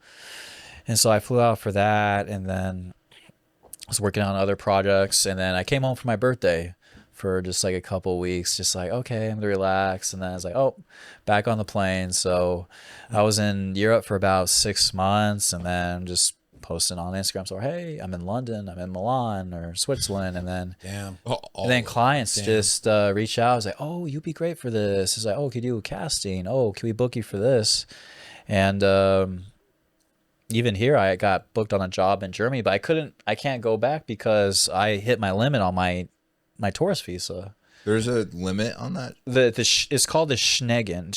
And so I flew out for that, and then I was working on other projects, and then I came home for my birthday for just like a couple weeks, just like, okay, I'm gonna relax. And then I was like, oh, back on the plane. So I was in Europe for about 6 months, and then just posting on Instagram. So, hey, I'm in London, I'm in Milan or Switzerland. And then, clients just reach out. I was like, oh, you'd be great for this. It's like, oh, could you do a casting? Oh, can we book you for this? And even here, I got booked on a job in Germany, but I can't go back because I hit my limit on my tourist visa. There's a limit on that? It's called the Schengen?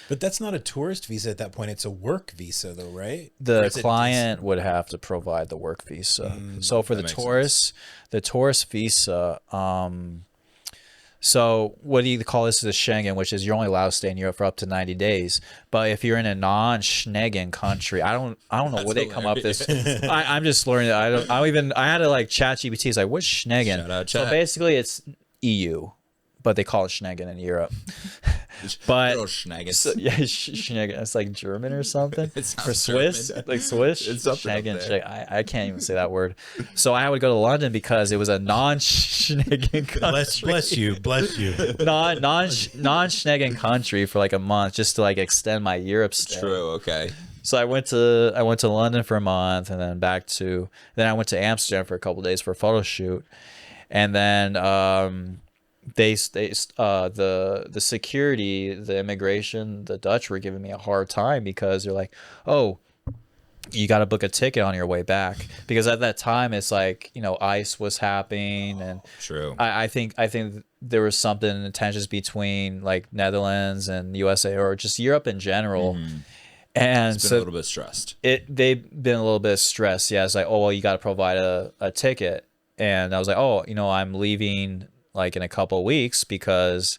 But that's not a tourist visa at that point. It's a work visa though, right? The client would have to provide the work visa. So for the tourist visa, so what do you call this? Is a Schengen, which is you're only allowed to stay in Europe for up to 90 days. But if you're in a non-Schengen country, I don't know where they come up this. I'm just learning. I had to like chat GPT. It's like, what's Schengen? Shout out, so basically, it's EU, but they call it Schengen in Europe. But Schengen. It's like German or something. It's for Swiss, German. Like Swiss. It's something Schengen. I can't even say that word. So I would go to London because it was a non-Schengen country. Bless you. non-Schengen country for like a month just to like extend my Europe stay. True. Okay. So I went to London for a month, and then then I went to Amsterdam for a couple of days for a photo shoot, and then the security, the immigration, the Dutch were giving me a hard time because they're like, oh, you got to book a ticket on your way back, because at that time it's like, ICE was happening, and True. I think there was something, tensions between like Netherlands and USA or just Europe in general. And it's been a little bit stressed. They've been a little bit stressed. Yeah, it's like, oh well, you got to provide a ticket, and I was like, oh, I'm leaving like in a couple of weeks because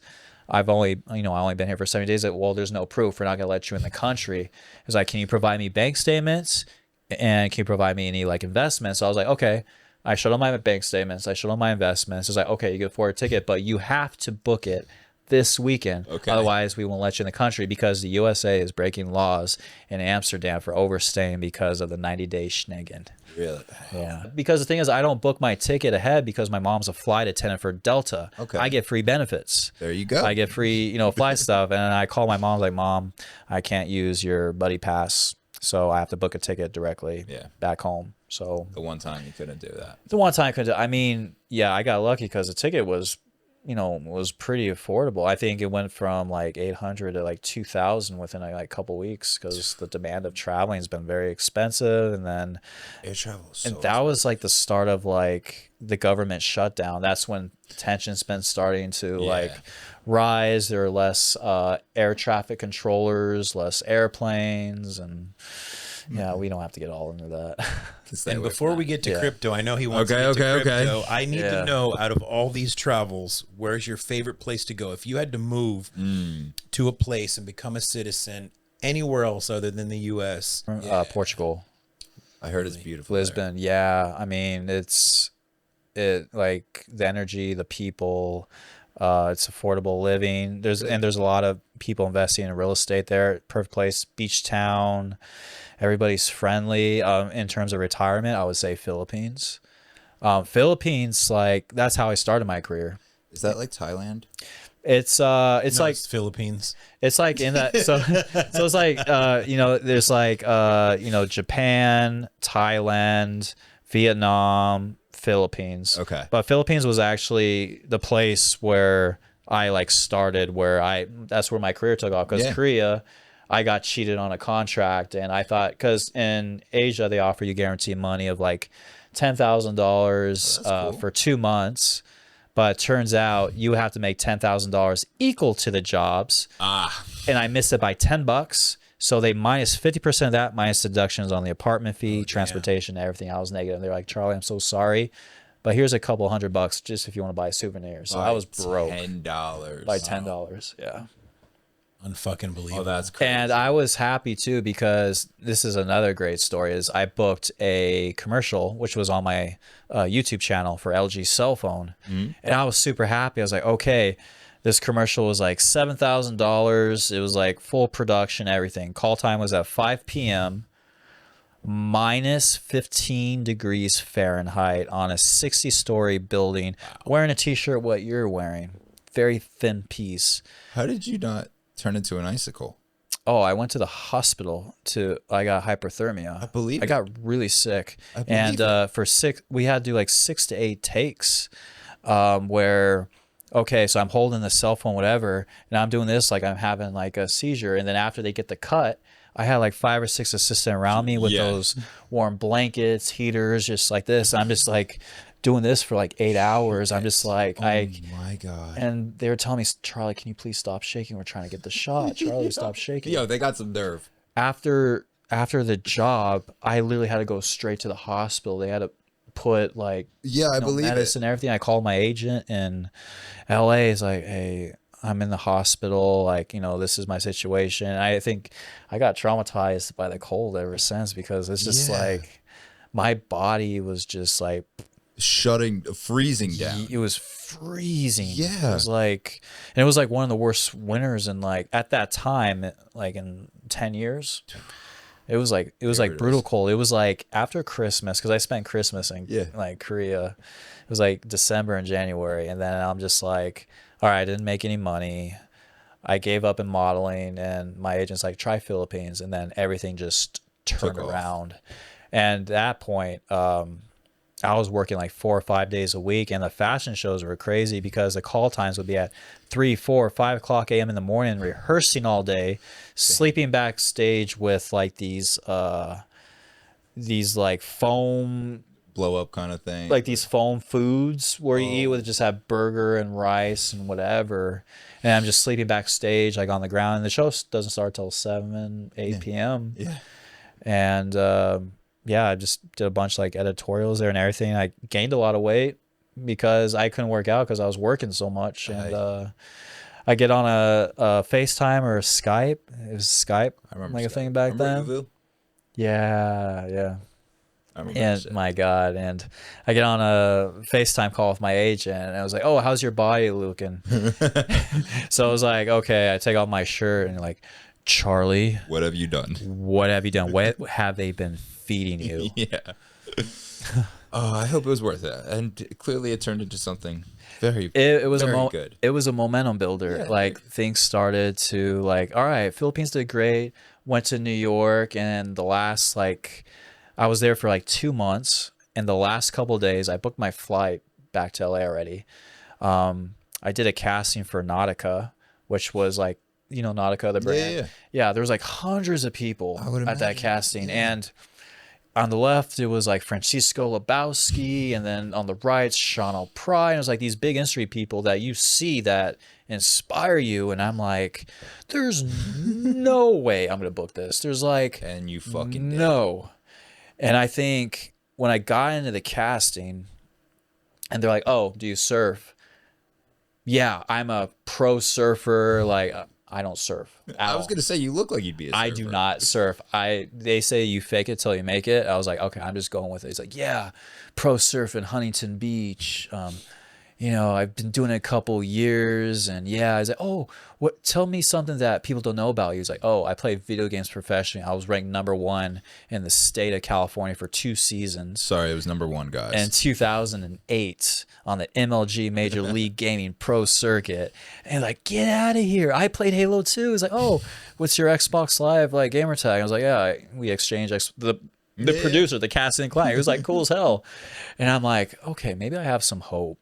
I've only been here for 70 days. Like, well, there's no proof. We're not gonna let you in the country. It's like, can you provide me bank statements, and can you provide me any like investments? So I was like, okay. I showed them my bank statements. I showed them my investments. It's like, okay, you get a ticket, but you have to book it this weekend. Okay. Otherwise, we won't let you in the country, because the USA is breaking laws in Amsterdam for overstaying because of the 90-day Schengen. Really? Yeah. Because the thing is, I don't book my ticket ahead because my mom's a flight attendant for Delta. Okay. I get free benefits. There you go. I get free, flight stuff. And I call my mom, like, Mom, I can't use your buddy pass, so I have to book a ticket directly back home. So the one time you couldn't do that. The one time I couldn't. I mean, yeah, I got lucky because the ticket was, was pretty affordable. I think it went from like 800 to like 2,000 within like a couple weeks, because the demand of traveling has been very expensive. And then air travel, and that was like the start of like the government shutdown. That's when tension's been starting to like rise. There are less air traffic controllers, less airplanes, and we don't have to get all into that. And before we get to crypto, I know he wants to get to crypto. I need to know, out of all these travels, where's your favorite place to go? If you had to move to a place and become a citizen anywhere else other than the U.S. Portugal. I heard it's beautiful. Lisbon. There. Yeah. I mean, it like the energy, the people, it's affordable living. There's a lot of people investing in real estate there. Perfect place, beach town. Everybody's friendly. In terms of retirement, I would say Philippines. Philippines, like, that's how I started my career. Is that like Thailand? It's like Philippines. It's like in that so it's like there's like Japan, Thailand, Vietnam, Philippines. Okay. But Philippines was actually the place where I like started, that's where my career took off, because Korea, I got cheated on a contract, and I thought, because in Asia they offer you guaranteed money of like $10,000 for 2 months, but it turns out you have to make $10,000 equal to the jobs. And I missed it by $10. So they minus 50% of that, minus deductions on the apartment fee, transportation, everything. I was negative. They're like, Charlie, I'm so sorry, but here's a couple $100 just if you want to buy souvenirs. So I was broke. $10. By $10. Yeah. Unfucking believable. Oh, that's crazy. And I was happy too, because this is another great story, is I booked a commercial, which was on my YouTube channel for LG cell phone. And I was super happy. I was like, okay, this commercial was like $7,000. It was like full production, everything. Call time was at 5 p.m. minus 15 degrees Fahrenheit on a 60-story building, wearing a t-shirt what you're wearing. Very thin piece. How did you not turn into an icicle? Oh, I went to the hospital I got hyperthermia. I believe I got really sick. And we had to do like 6 to 8 takes where, okay, so I'm holding the cell phone, whatever, and I'm doing this like I'm having like a seizure. And then after they get the cut, I had like 5 or 6 assistants around me with those warm blankets, heaters, just like this. I'm just like doing this for like 8 hours. I'm just like, my God. And they were telling me, Charlie, can you please stop shaking? We're trying to get the shot. Charlie, stop shaking. Yo, they got some nerve. After the job, I literally had to go straight to the hospital. They had to put like I believe medicine and everything. I called my agent in LA. He's like, hey, I'm in the hospital. Like, this is my situation. And I think I got traumatized by the cold ever since, because it's just like my body was just like freezing down. It was freezing. Yeah. It was like, and it was like one of the worst winters in like, at that time, like in 10 years. It was like brutal cold. It was like after Christmas, because I spent Christmas in like Korea. It was like December and January, and then I'm just like, all right, I didn't make any money. I gave up in modeling, and my agent's like, try Philippines, and then everything just turned around. And at that point, I was working like 4 or 5 days a week, and the fashion shows were crazy because the call times would be at 3, 4, 5 o'clock a.m. in the morning, rehearsing all day, sleeping backstage with like these like foam blow up kind of thing, like these foam foods where you eat with just have burger and rice and whatever. And I'm just sleeping backstage like on the ground, and the show doesn't start till 7, 8 p.m. And I just did a bunch of like editorials there and everything. I gained a lot of weight because I couldn't work out because I was working so much. And I get on a FaceTime or a Skype. It was Skype. I remember like Skype. A thing back then. Uvu? Yeah. I remember And my God, and I get on a FaceTime call with my agent, and I was like, "Oh, how's your body looking?" So I was like, "Okay." I take off my shirt, and like, Charlie, what have you done? What have you done? What have they been feeding you? I hope it was worth it, and clearly it turned into something very. It was very good. It was a momentum builder. Like things started to like, all right, Philippines did great. Went to New York, and the last like. I was there for like 2 months, and the last couple of days I booked my flight back to LA already. I did a casting for Nautica, which was like, Nautica, the brand. Yeah, there was like hundreds of people at that casting. And on the left, it was like Francisco Lebowski, and then on the right, Sean O'Pride. And it was like these big industry people that you see that inspire you. And I'm like, there's no way I'm going to book this. There's like, and you fucking did. No. And I think when I got into the casting, and they're like, "Oh, do you surf?" Yeah, I'm a pro surfer. Like, I don't surf. I was gonna say you look like you'd be a surfer. I do not surf. They say you fake it till you make it. I was like, okay, I'm just going with it. He's like, yeah, pro surf in Huntington Beach. I've been doing it a couple years, and I was like, oh, what? Tell me something that people don't know about you. He's like, oh, I played video games professionally. I was ranked #1 in the state of California for 2 seasons. Sorry, it was #1, guys. In 2008 on the MLG Major League Gaming Pro Circuit. And like, get out of here. I played Halo 2. He's like, oh, what's your Xbox Live like gamer tag? I was like, yeah, we exchanged the producer, the casting client. He was like, cool as hell. And I'm like, okay, maybe I have some hope.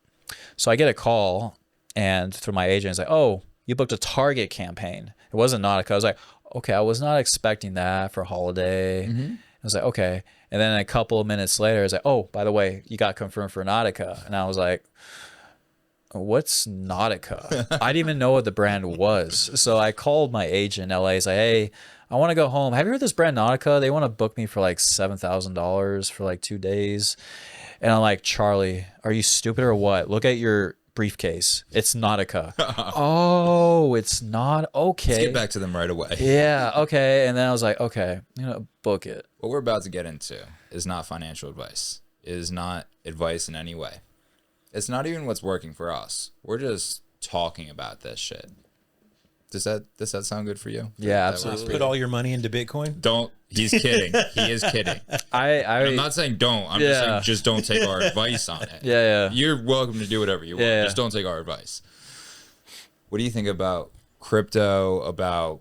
So I get a call, and through my agent, it's like, oh, you booked a Target campaign. It wasn't Nautica. I was like, okay, I was not expecting that for a holiday. I was like, okay. And then a couple of minutes later, I was like, oh, by the way, you got confirmed for Nautica. And I was like, what's Nautica? I didn't even know what the brand was. So I called my agent in LA. He's like, hey, I want to go home. Have you heard this brand Nautica? They want to book me for like $7,000 for like 2 days. And I'm like, Charlie, are you stupid or what? Look at your briefcase. It's Nautica. Oh, it's not. Okay. Let's get back to them right away. Yeah. Okay. And then I was like, okay, book it. What we're about to get into is not financial advice. It is not advice in any way. It's not even what's working for us. We're just talking about this shit. Does that sound good for you? Yeah, absolutely. Put all your money into Bitcoin? Don't. He's kidding. He is kidding. I'm not saying don't. I'm just saying just don't take our advice on it. Yeah. You're welcome to do whatever you want. Yeah. Just don't take our advice. What do you think about crypto? About,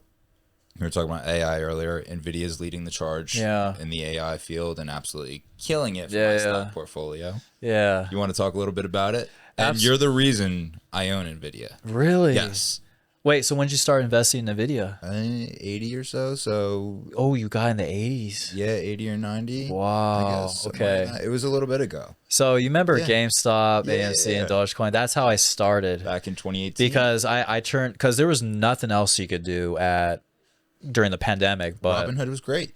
we were talking about AI earlier. NVIDIA's leading the charge in the AI field and absolutely killing it for my stock portfolio. Yeah. You want to talk a little bit about it? And you're the reason I own NVIDIA. Really? Yes. Wait, so when did you start investing in NVIDIA? 80 or so. So. Oh, you got in the 80s. Yeah, 80 or 90. Wow. I guess, okay. Like it was a little bit ago. So you remember GameStop, AMC, and Dogecoin? That's how I started. Back in 2018. Because I turned, because there was nothing else you could do during the pandemic. But Robinhood was great.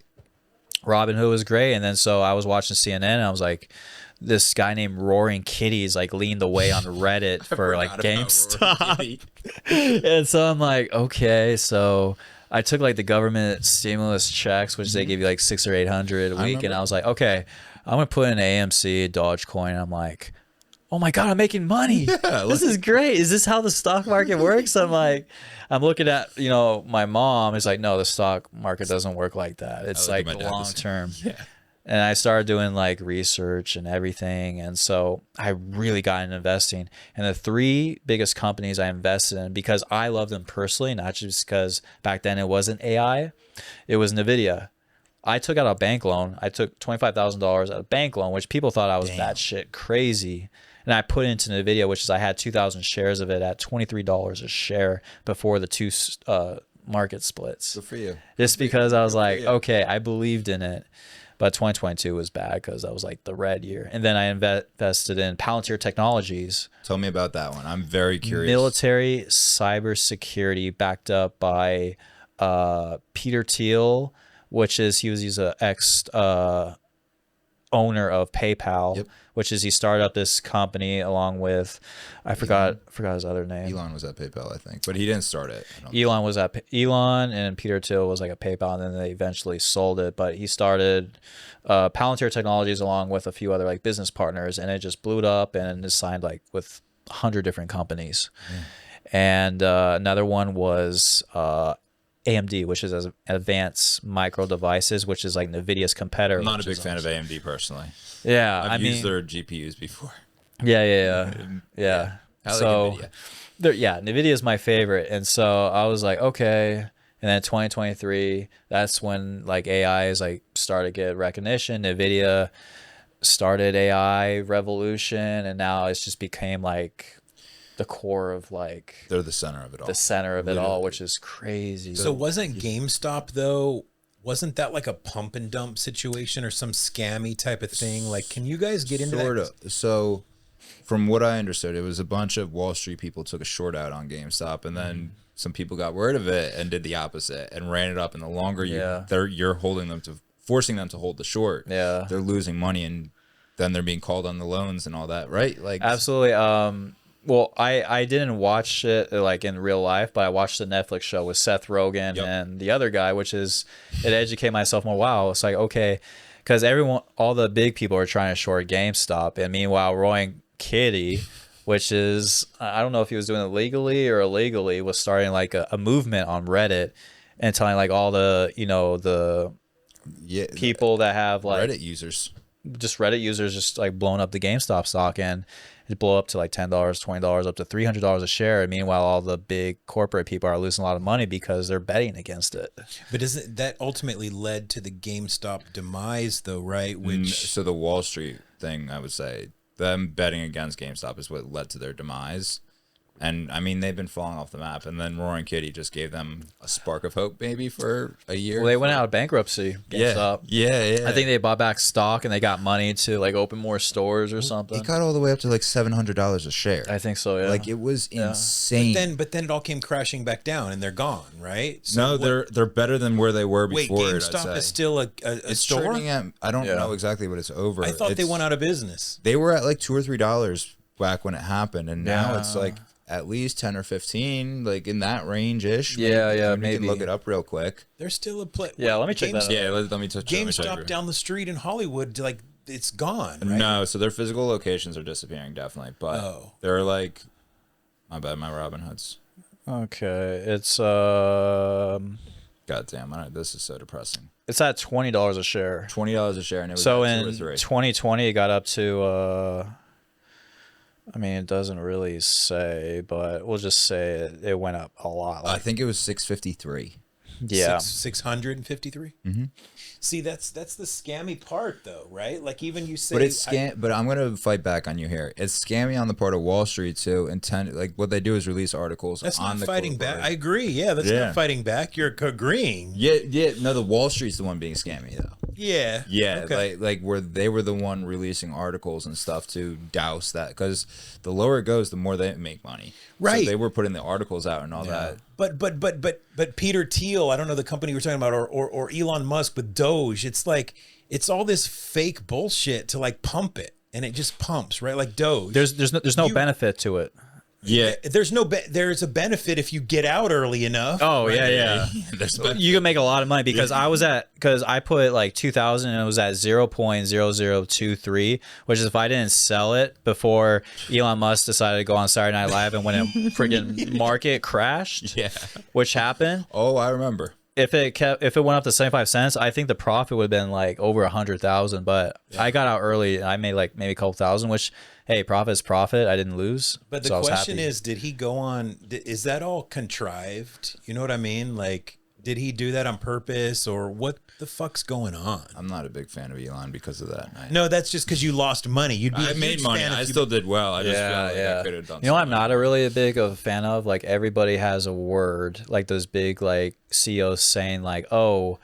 Robinhood was great. And then so I was watching CNN and I was like, this guy named Roaring Kitties like leaned the way on Reddit for like GameStop. And so I'm like, okay, so I took like the government stimulus checks, which they give you like 600 or 800 a week, and I was like, okay, I'm gonna put in AMC, Dogecoin. And I'm like, oh my god, I'm making money. This is great. Is this how the stock market works? I'm like, I'm looking at my mom is like, no, the stock market doesn't work like that. It's like long term. Yeah. And I started doing like research and everything. And so I really got into investing. And the 3 biggest companies I invested in, because I love them personally, not just because back then it wasn't AI, it was NVIDIA. I took out a bank loan. I took $25,000 out of bank loan, which people thought I was batshit crazy. And I put it into NVIDIA, which is I had 2,000 shares of it at $23 a share before the 2 market splits. Good for you. Just because I was like, okay, I believed in it. But 2022 was bad because that was like the red year. And then I invested in Palantir Technologies. Tell me about that one. I'm very curious. Military cybersecurity backed up by Peter Thiel, which is he's an ex owner of PayPal, which is he started up this company along with I forgot his other name. Elon was at PayPal, I think, but he didn't start it. Elon was at Elon, and Peter Thiel was like a PayPal, and then they eventually sold it. But he started Palantir Technologies along with a few other like business partners, and it just blew it up and is signed like with 100 different companies. And another one was AMD, which is Advanced Micro Devices, which is like NVIDIA's competitor. I'm not a big fan of AMD personally. Yeah, I've used their GPUs before. Yeah. I like so, NVIDIA. NVIDIA is my favorite, and so I was like, okay. And then 2023, that's when like AI is like started to get recognition. NVIDIA started AI revolution, and now it's just became like the core of like they're the center of it all. The center of it all, which is crazy. So wasn't GameStop though? Wasn't that like a pump and dump situation or some scammy type of thing? Like, can you guys get into that? So, from what I understood, it was a bunch of Wall Street people took a short out on GameStop, and then some people got word of it and did the opposite and ran it up. And the longer you're holding them to forcing them to hold the short, they're losing money, and then they're being called on the loans and all that, right? Like absolutely. Well, I didn't watch it like in real life, but I watched the Netflix show with Seth Rogen and the other guy, which is it educated myself more. Wow, it's like okay, because all the big people are trying to short GameStop, and meanwhile, Roy Kitty, which is I don't know if he was doing it legally or illegally, was starting like a movement on Reddit and telling like all the people that have like Reddit users just like blowing up the GameStop stock, and it blow up to like $10, $20, up to $300 a share. And meanwhile, all the big corporate people are losing a lot of money because they're betting against it. But isn't that ultimately led to the GameStop demise, though, right? So the Wall Street thing, I would say, them betting against GameStop is what led to their demise. And I mean, they've been falling off the map. And then Roaring Kitty just gave them a spark of hope, maybe for a year. Well, they went out of bankruptcy. Yeah, yeah. I think they bought back stock and they got money to like open more stores or something. It got all the way up to like $700 a share. I think so. Yeah. Like it was insane. But then it all came crashing back down, and they're gone, right? So no, they're better than where they were before. Wait, GameStop is still a store? Trading at, I don't know exactly what it's over. I thought they went out of business. They were at like $2 or $3 back when it happened, and now it's like at least 10 or 15, like in that range ish. Yeah, maybe. You can look it up real quick. There's still a place. Yeah, let me check that out. Yeah, let me touch GameStop down the street in Hollywood, like it's gone. Right? No, so their physical locations are disappearing definitely, but they're like, my bad, my Robin Hoods. Okay, it's God damn, this is so depressing. It's at $20 a share. $20 a share, and it was so at in 2 or 3. 2020 it got up to. I mean, it doesn't really say, but we'll just say it went up a lot. I think it was 653. Yeah, 653. See, that's the scammy part, though, right? Like even you say, but it's but I'm gonna fight back on you here. It's scammy on the part of Wall Street too. Like what they do is release articles. That's on not the fighting back. I agree. Yeah, that's not fighting back. You're agreeing. Yeah. No, the Wall Street's the one being scammy though. Yeah. Okay. Like where they were the one releasing articles and stuff to douse that, because the lower it goes, the more they make money. Right. So they were putting the articles out and all that. But Peter Thiel, I don't know the company we're talking about, or Elon Musk with Doge. It's like it's all this fake bullshit to like pump it, and it just pumps, right? Like Doge. There's no benefit to it. Yeah, there's a benefit if you get out early enough. Oh right? yeah. You can make a lot of money because I put like 2,000 and it was at 0.0023, which is if I didn't sell it before Elon Musk decided to go on Saturday Night Live and when a friggin' market crashed, which happened. Oh, I remember. If it went up to 75 cents, I think the profit would have been like over 100,000. But I got out early. I made like maybe a couple thousand, which, hey, profit is profit. I didn't lose. But the question is, did he go on? Is that all contrived? You know what I mean? Like, did he do that on purpose, or what the fuck's going on? I'm not a big fan of Elon because of that. No, that's just because you lost money. I made money. I still did well. I just feel like I could have done. You know, I'm not really a big of a fan of. Like, everybody has a word, like those big like CEOs saying like, oh,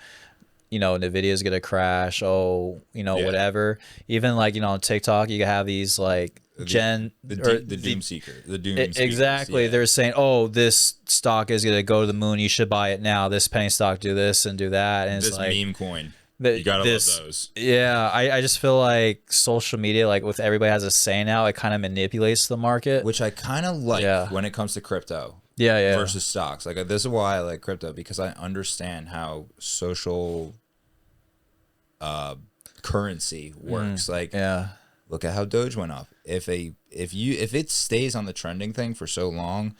you know, NVIDIA's gonna crash. Oh, you know, whatever. Even like, you know, on TikTok, you have these like the doom seeker, the doom exactly. They're saying, oh, this stock is gonna go to the moon. You should buy it now. This penny stock do this and do that. And this it's like meme coin. You gotta love those. Yeah, I just feel like social media, like with everybody has a say now, it kind of manipulates the market, which I kind of like when it comes to crypto. Versus stocks. Like this is why I like crypto, because I understand how social currency works. Like look at how Doge went up. If it stays on the trending thing for so long,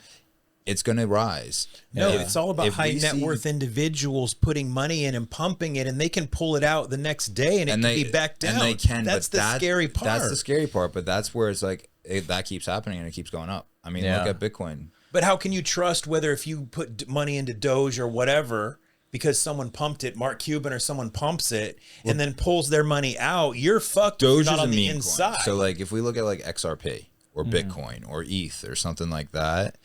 it's going to rise. No, it's all about high net worth individuals putting money in and pumping it, and they can pull it out the next day and it can be back down. And they can. That's the scary part. That's the scary part, but that's where it's like that keeps happening and it keeps going up. I mean, look at Bitcoin. But how can you trust whether if you put money into Doge or whatever, because someone pumped it, Mark Cuban or someone pumps it and then pulls their money out, you're fucked. Doge not is on a the meme inside. Coin. So like if we look at like XRP or Bitcoin or ETH or something like that,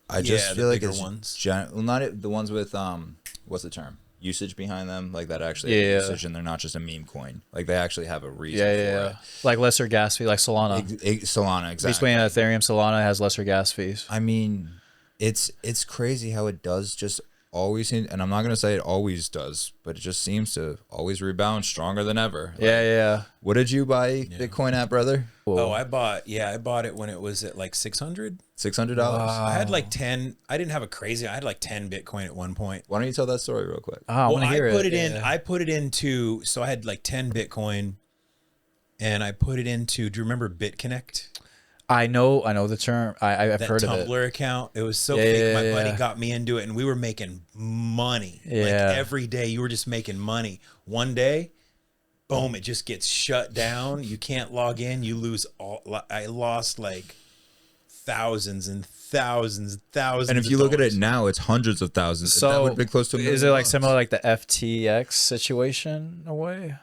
I just feel like it's not the ones with what's the term? Usage behind them, like that actually have usage, and they're not just a meme coin. Like they actually have a reason for it. Like lesser gas fee, like Solana. Solana, exactly. Between Ethereum, Solana has lesser gas fees. I mean, it's crazy how it does just always, and I'm not gonna say it always does, but it just seems to always rebound stronger than ever. Like, What did you buy Bitcoin at, brother? Oh, I bought it when it was at like $600. $600. I had like 10. I didn't have a crazy. I had like 10 Bitcoin at one point. Why don't you tell that story real quick? I put it into. So I had like 10 Bitcoin, and I put it into. Do you remember BitConnect? I know the term. I've heard of it. That Tumblr account. It was so fake. My buddy got me into it, and we were making money. Like every day, you were just making money. One day, boom! It just gets shut down. You can't log in. You lose all. I lost like thousands and thousands, thousands. And if you look at it now, it's hundreds of thousands. So that would be close to $1 million. is it like similar like the FTX situation in a way?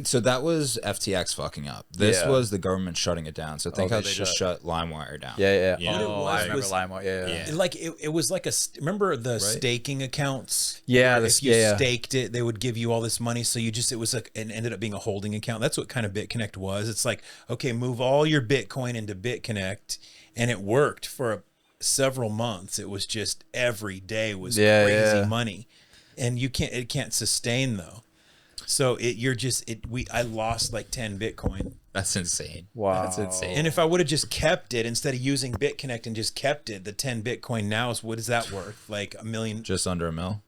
So that was FTX fucking up. This Yeah. was the government shutting it down. So think how they just shut LimeWire down. Yeah. You know, Oh, I remember LimeWire. Yeah. like it was like remember the staking accounts? Yeah, Where if you staked it, they would give you all this money. So it was like, it ended up being a holding account. That's what kind of BitConnect was. It's like, okay, move all your Bitcoin into BitConnect, and it worked for several months. It was just every day was crazy money, and it can't sustain though. So I lost like 10 Bitcoin. That's insane. Wow. That's insane. And if I would have just kept it instead of using BitConnect and just kept it, the 10 Bitcoin now is, what is that worth? Like $1 million? Just under $1 million.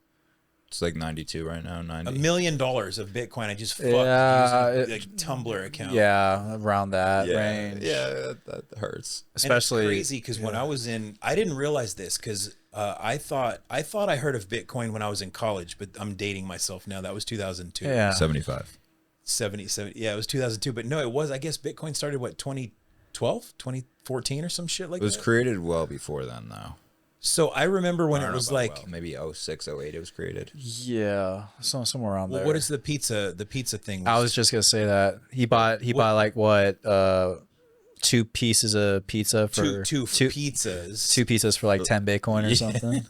It's like 92 right now. 90. $1 million of Bitcoin. I just fucked using like Tumblr account. Yeah, around that range. Yeah, that hurts. Especially and it's crazy because when I was I didn't realize this because I thought I heard of Bitcoin when I was in college, but I'm dating myself now. That was 2002. Yeah. 75. 70. Yeah, it was 2002. But no, it was. I guess Bitcoin started 2012, 2014 or some shit like that. It was created well before then, though. So I remember when it was like maybe 06, 08 it was created. Yeah, somewhere around there. What is the pizza thing? I was just gonna say that he bought like what 2 pieces of pizza for two pizzas. 2 pizzas for like 10 Bitcoin or something.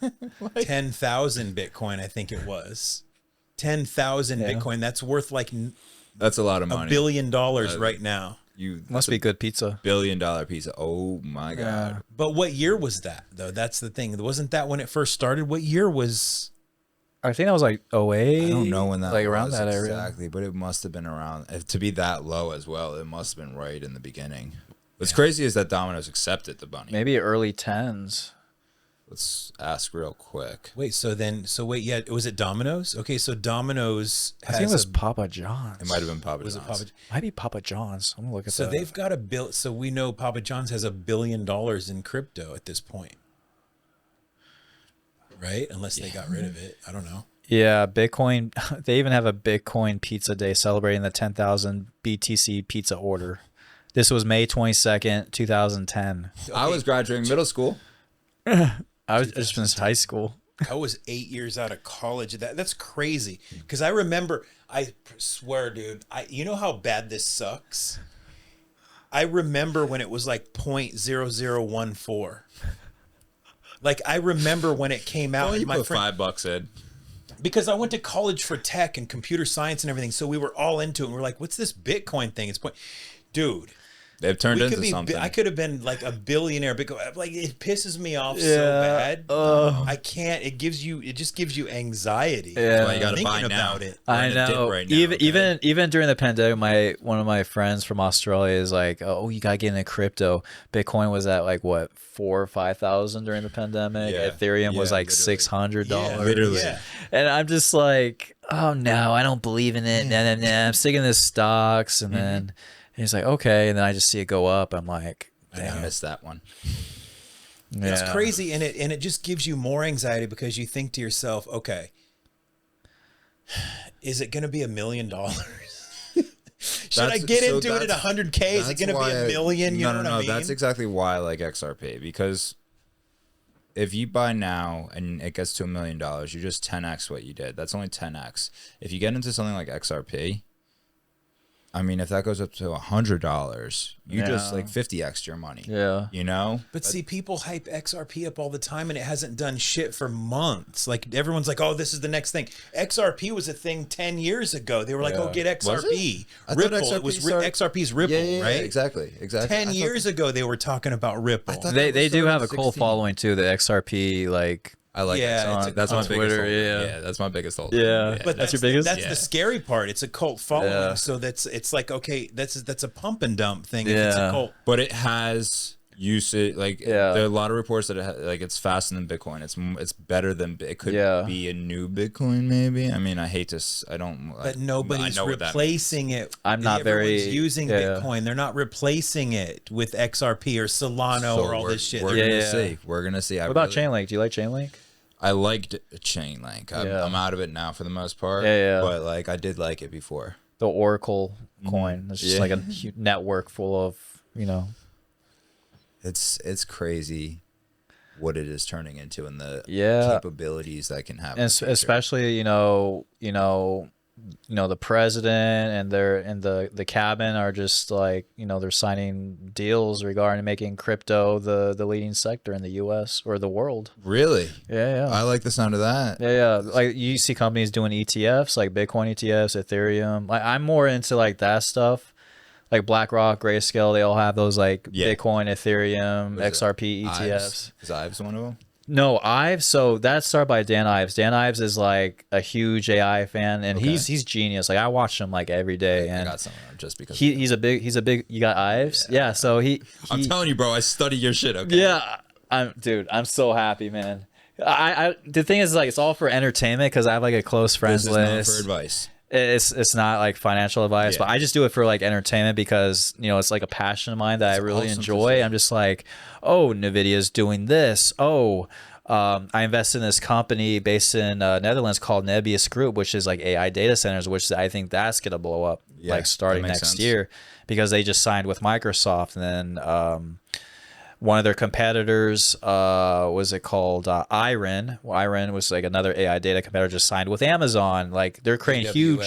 10,000 Bitcoin, I think it was. 10,000 Bitcoin. That's worth like That's a lot of money. $1 billion right now. Must be good pizza. $1 billion pizza. Oh my god. But what year was that though? That's the thing. Wasn't that when it first started? What year was? I think that was like 08. I don't know when that like around was that area. exactly, but it must have been around to be that low as well. It must have been right in the beginning. What's crazy is that Domino's accepted the bunny. Maybe early 10s. Let's ask real quick. Wait, yeah, was it Domino's? Okay, so Domino's has I think it was Papa John's. It might have been Papa was John's. it Papa? Might be Papa John's. I'm gonna look at So that. they've got a bill. So we know Papa John's has $1 billion in crypto at this point, right? Unless they got rid of it, I don't know. Yeah, Bitcoin. They even have a Bitcoin Pizza Day celebrating the 10,000 BTC pizza order. This was May 22nd, 2010. I was graduating middle school. I was just finished high school. I was 8 years out of college. That's crazy. Because I remember, I swear, dude, you know how bad this sucks? I remember when it was like 0.0014. Like, I remember when it came out. You my put friend, $5 in. because I went to college for tech and computer science and everything. So we were all into it. And we're like, what's this Bitcoin thing? Dude. They've turned into something. I could have been like a billionaire. Like, it pisses me off so bad. I can't. It just gives you anxiety. Yeah. That's why you got to buy now. About it. I know. Right now, even during the pandemic, one of my friends from Australia is like, "Oh, you gotta get into crypto." Bitcoin was at like what 4,000 or 5,000 during the pandemic. Yeah. Ethereum was like literally. $600. Yeah, Literally. Yeah. And I'm just like, "Oh no, I don't believe in it." Nah. I'm sticking to stocks, and then he's like, "Okay," and then I just see it go up. I'm like, I missed that one. yeah. It's crazy, and it just gives you more anxiety because you think to yourself, okay, is it going to be $1 million? Should I get into it at 100K? Is it going to be $1 million? You know what I mean? That's exactly why I like XRP, because if you buy now and it gets to $1 million, you just 10x what you did. That's only 10x. If you get into something like XRP, I mean, if that goes up to $100, you just like 50x your money. Yeah. You know? But see, people hype XRP up all the time, and it hasn't done shit for months. Like, everyone's like, oh, this is the next thing. XRP was a thing 10 years ago. They were like, oh, get XRP. Ripple. It was XRP's Ripple, right? Exactly. 10 years ago, they were talking about Ripple. They do have a cult following too. The XRP like. I like Yeah, it. That's my biggest Twitter, hold. yeah. That's my biggest hold. Yeah. But That's your biggest? That's the scary part. It's a cult following, Yeah. so it's like, okay, that's a pump and dump thing. If it's a Yeah. cult. But it has usage. Like there are a lot of reports that like it's faster than Bitcoin. It's better than it could be a new Bitcoin. Maybe. I mean, I hate to. I don't. But nobody's replacing it. I'm not Everyone's using Bitcoin. They're not replacing it with XRP or Solana or all this shit. We're gonna see. We're gonna see. What about Chainlink? Do you like Chainlink? I liked Chainlink. I'm out of it now for the most part. Yeah. But like I did like it before. The Oracle coin. It's just like a network full of, It's crazy what it is turning into and the capabilities that can happen. And especially, the president and the cabinet are just like, they're signing deals regarding making crypto the leading sector in the US or the world. Really? Yeah. I like the sound of that. Yeah. Like you see companies doing ETFs, like Bitcoin ETFs, Ethereum. Like I'm more into like that stuff. Like BlackRock, Grayscale, they all have those like Bitcoin, Ethereum, XRP ETFs. Is Ives one of them? No, Ives. So that's started by Dan Ives. Dan Ives is like a huge AI fan, and he's genius. Like I watch him like every day. And I got some of them just because he's a big. You got Ives? Yeah. So I'm telling you, bro. I study your shit. Okay. Yeah, I'm so happy, man. I the thing is like it's all for entertainment because I have like a close friends list. This is not for advice. It's not like financial advice, but I just do it for like entertainment because it's like a passion of mine that I really enjoy. I'm just like, oh, Nvidia's doing this. Oh, I invested in this company based in Netherlands called Nebius Group, which is like AI data centers, which I think that's gonna blow up like starting next year because they just signed with Microsoft, and then one of their competitors, was it called Iron? Well, Iron was like another AI data competitor, just signed with Amazon. Like they're creating huge.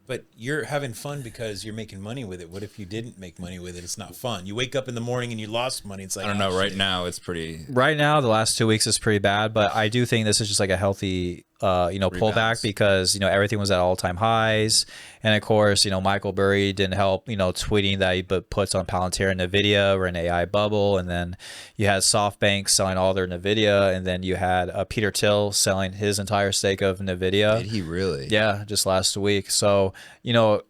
But you're having fun because you're making money with it. What if you didn't make money with it? It's not fun. You wake up in the morning and you lost money. It's like I don't know. Right now, it's pretty. Right now, the last 2 weeks is pretty bad, but I do think this is just like a healthy, pullback because everything was at all-time highs, and of course, Michael Burry didn't help, tweeting that he puts on Palantir and Nvidia or an AI bubble, and then you had SoftBank selling all their Nvidia, and then you had Peter Thiel selling his entire stake of Nvidia. Did he really? Yeah, just last week. So a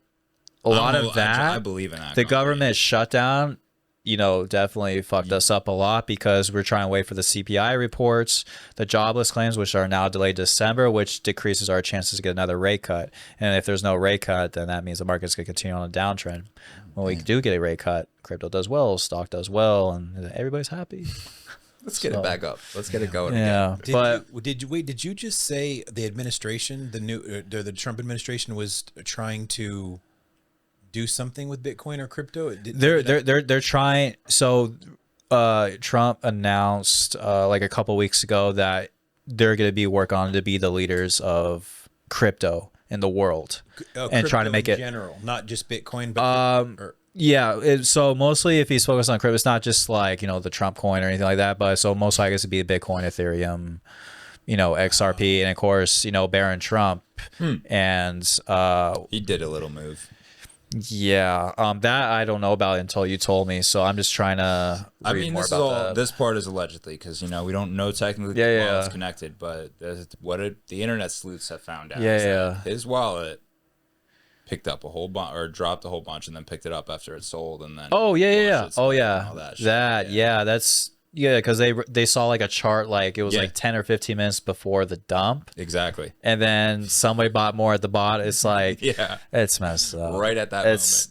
lot of that. I believe in that. The government shutdown, definitely fucked us up a lot because we're trying to wait for the CPI reports, the jobless claims, which are now delayed to December, which decreases our chances to get another rate cut. And if there's no rate cut, then that means the market's going to continue on a downtrend. When we do get a rate cut, crypto does well, stock does well, and everybody's happy. Let's get it back up. Let's get it going. Yeah, again. Did you just say the administration, the Trump administration, was trying to do something with Bitcoin or crypto? They're trying. So Trump announced like a couple weeks ago that they're going to be working on to be the leaders of crypto in the world and trying to make it general, not just Bitcoin, but so mostly if he's focused on crypto, it's not just like the Trump coin or anything like that, but so most I guess it'd be Bitcoin, Ethereum, XRP, and of course Baron Trump and he did a little move. Yeah, that I don't know about until you told me, so I'm just trying to read more about that. This part is allegedly because we don't know technically how it's connected, but the internet sleuths have found out. His wallet picked up a whole bunch or dropped a whole bunch and then picked it up after it sold and then that's because they saw like a chart, like it was like 10 or 15 minutes before the dump. Exactly. And then somebody bought more at the bottom. It's like, it's messed up. Right at that moment.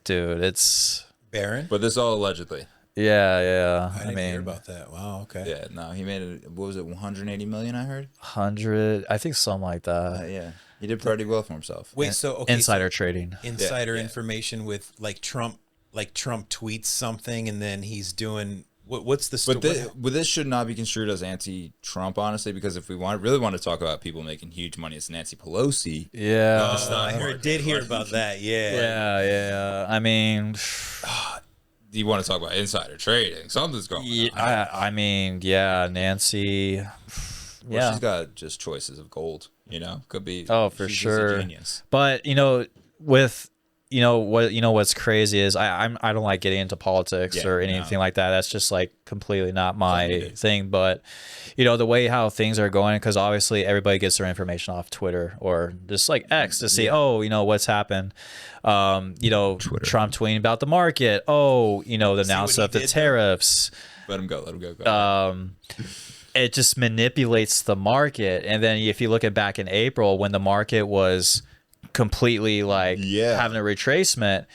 Dude, it's Baron. But this all allegedly. Yeah. I didn't hear about that. Wow. Okay. Yeah. No, he made what was it? 180 million. I heard. 100. I think something like that. Yeah. He did pretty well for himself. Wait. Insider trading. Insider information with like Trump tweets something and then he's doing. What's the story? But this should not be construed as anti-Trump, honestly, because if we really want to talk about people making huge money, it's Nancy Pelosi. Yeah, I did hear about that. Yeah. I mean, do you want to talk about insider trading? Something's going on. I mean, Nancy. Well, she's got just choices of gold. Could be. Oh, for sure. Just a genius. But with. What's crazy is I don't like getting into politics or anything like that. That's just like completely not my thing. But the way how things are going, because obviously everybody gets their information off Twitter or just like X to see what's happened. Trump tweeting about the market. The announcement of the tariffs. Let him go. It just manipulates the market. And then if you look at back in April when the market was completely like having a retracement,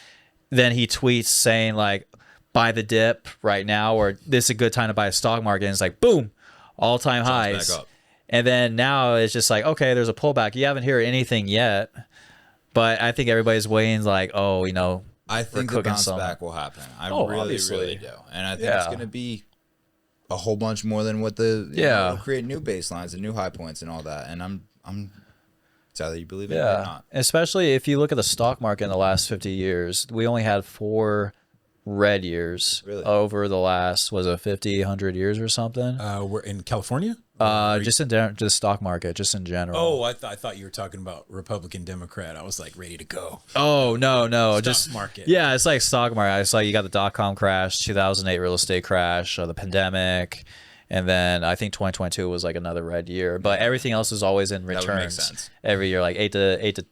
then he tweets saying like buy the dip right now or this is a good time to buy a stock market, and it's like boom, all-time highs. Back up. And then now it's just like, okay, there's a pullback. You haven't heard anything yet, but I think everybody's waiting like, I think the cooking bounce some. back will happen. I Oh, really, obviously. really do. And I think it's Yeah. going to be a whole bunch more than what the Yeah. it'll create new baselines and new high points and all that. And I'm it's either you believe in it or not. Especially if you look at the stock market in the last 50 years, we only had 4 red years Really? over the last, was it 50, 100 years or something? We're in California. Just in the stock market, just in general. Oh, I thought you were talking about Republican, Democrat. I was like ready to go. Oh, no, Stock just market. Yeah, it's like stock market. It's like you got the dot-com crash, 2008 real estate crash, the pandemic, and then I think 2022 was like another red year. But everything else is always in That would make returns sense. every year, like 8 to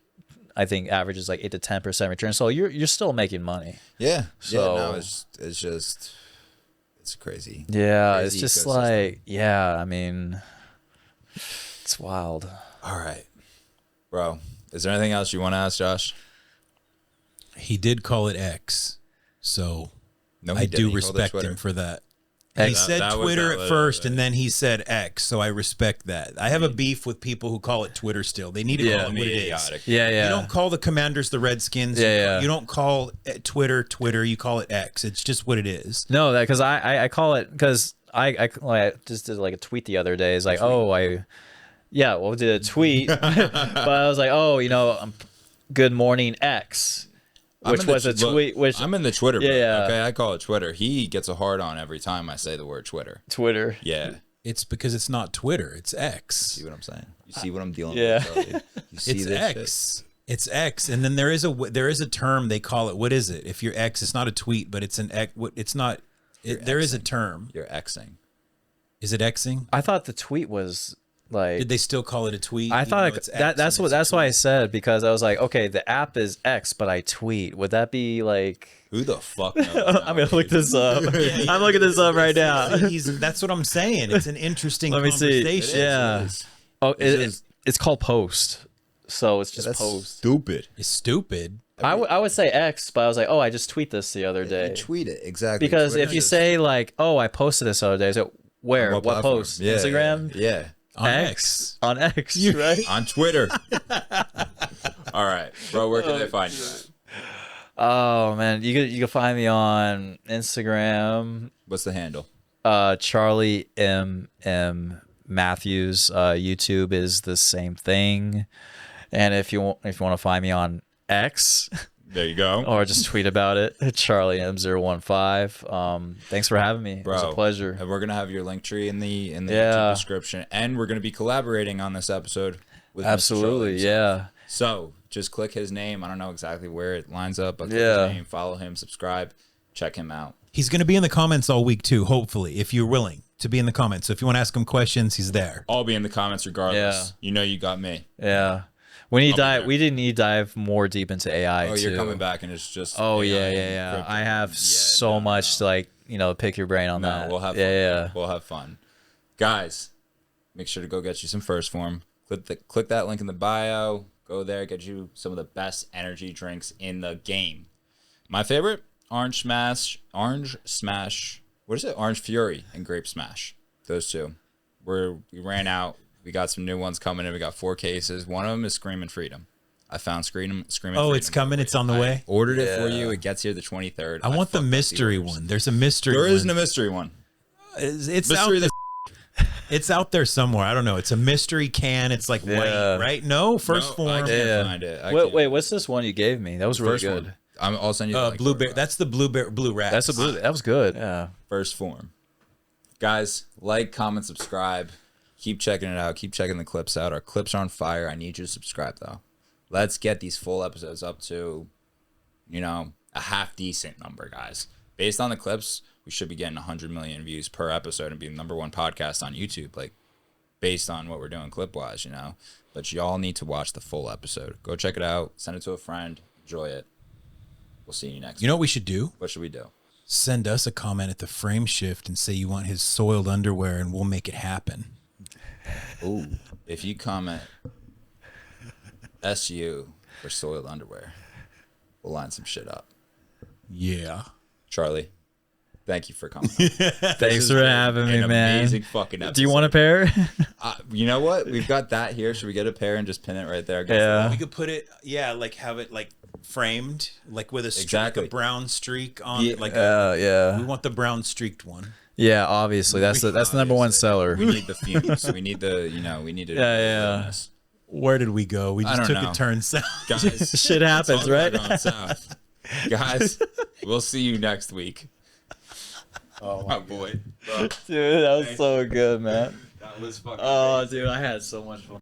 I think average is like 8 to 10% return. So you're still making money. Yeah. So- no, it's just it's crazy. Yeah, Crazy it's just ecosystem. like, yeah, I mean, it's wild. All right. Bro, is there anything else you want to ask Josh? He did call it X, so No, I he do didn't. He called it respect Twitter. him for that. X. He said that was- Twitter that at was- first, and then he said X, so I respect that. I have a beef with people who call it Twitter still. They need to Yeah. call it what it is. Idiotic. Yeah, yeah. You don't call the Commanders the Redskins. Yeah. You don't call it Twitter. You call it X. It's just what it is. No, that because I call it because I just did like a tweet the other day. It's like, did a tweet, but I was like, good morning X, which was a tweet. Which I'm in the Twitter. Bro, Yeah. Okay, I call it Twitter. He gets a hard on every time I say the word Twitter. Twitter. Yeah. It's because it's not Twitter. It's X. See what I'm saying? You see what I'm dealing Yeah. with? Charlie? You see It's this X. shit? It's X, and then there is a term they call it. What is it? If you're X, it's not a tweet, but it's an X. It's not. There is a term. You're Xing. Is it Xing? I thought the tweet was like. Did they still call it a tweet? I even thought though it's X that's and what it's a that's why I tweet? said, because I was like, okay, the app is X, but I tweet. Would that be like? Who the fuck knows? I'm gonna look this up. I'm looking this up right now. That's what I'm saying. It's an interesting Let me see. conversation. Yeah. Oh, it's called Post, so it's just That's Post. stupid. It's stupid. I would say X, but I was like, I just tweet this the other day. Tweet it exactly. Because Twitter if you is- say like, I posted this the other day, so where? What platform? post? Yeah, Instagram? Yeah. On X. On X, right? On Twitter. All right, bro. Where can they find you? At? Oh man, you can find me on Instagram, What's the handle? Charlie M Matthews. YouTube is the same thing, and if you want to find me on X There you go. or just tweet about it, Charlie M015. Thanks for having me. It was a Bro, pleasure. And we're gonna have your link tree in the Yeah. YouTube description, and we're gonna be collaborating on this episode with Mr. Absolutely, Charlie himself. yeah. So just click his name. I don't know exactly where it lines up, but click Yeah. his name, follow him, subscribe, check him out. He's going to be in the comments all week too. Hopefully, if you're willing to be in the comments. So if you want to ask him questions, he's there. I'll be in the comments regardless. Yeah. You know you got me. Yeah. We need I'll be dive. there. We didn't need dive more deep into AI. Oh, too. you're coming back, and it's just. Oh AI yeah, and yeah. crypto. I have Yeah, so no, much no. to pick your brain on No, that. we'll have fun. Yeah. We'll have fun. Guys, make sure to go get you some First Form. Click that link in the bio. Go there, get you some of the best energy drinks in the game. My favorite, Orange Smash. What is it? Orange Fury and Grape Smash. Those two. We ran out. We got some new ones coming in. We got 4 cases. One of them is Screaming Freedom. I found Screaming Freedom. Oh, it's coming. It's on the way. Ordered it for you. Yeah. It gets here the 23rd. I want the fucked up mystery orders. one. There's a mystery. There one. isn't a mystery one. It's Mystery out there. It's out there somewhere. I don't know. It's a mystery can. It's like Yeah. white, right? No, First No, I Form. can't Yeah. find it. I Wait, can't. wait, what's this one you gave me? That was really First good. one. I'll send you the link for Blueberry. it. That's the blueberry blue rat. That's a blue. That was good. Yeah. First Form. Guys, like, comment, subscribe. Keep checking it out. Keep checking the clips out. Our clips are on fire. I need you to subscribe, though. Let's get these full episodes up to, a half decent number, guys. Based on the clips, we should be getting 100 million views per episode and be the #1 podcast on YouTube, based on what we're doing clip-wise, But y'all need to watch the full episode. Go check it out. Send it to a friend. Enjoy it. We'll see you next You know what we should do? What should we do? Send us a comment at the frame shift and say you want his soiled underwear, and we'll make it happen. Ooh. If you comment SU for soiled underwear, we'll line some shit up. Yeah. Charlie, Thank you for coming. Thanks for having me, An man. amazing fucking episode. Do you want a pair? You know what? We've got that here. Should we get a pair and just pin it right there? Yeah. We could put it, like have it like framed, like with a streak, Exactly. like a brown streak on it. Like Yeah. we want the brown streaked one. Yeah, obviously. That's the number one seller. We need the fumes. We need the, we need to. Yeah. Where did we go? We I just don't took know. a turn south. Guys, Shit happens, it's all right? about going south. Guys, we'll see you next week. Oh my boy. Dude, that was so good, man. That was fucking Oh, dude, I had so much fun.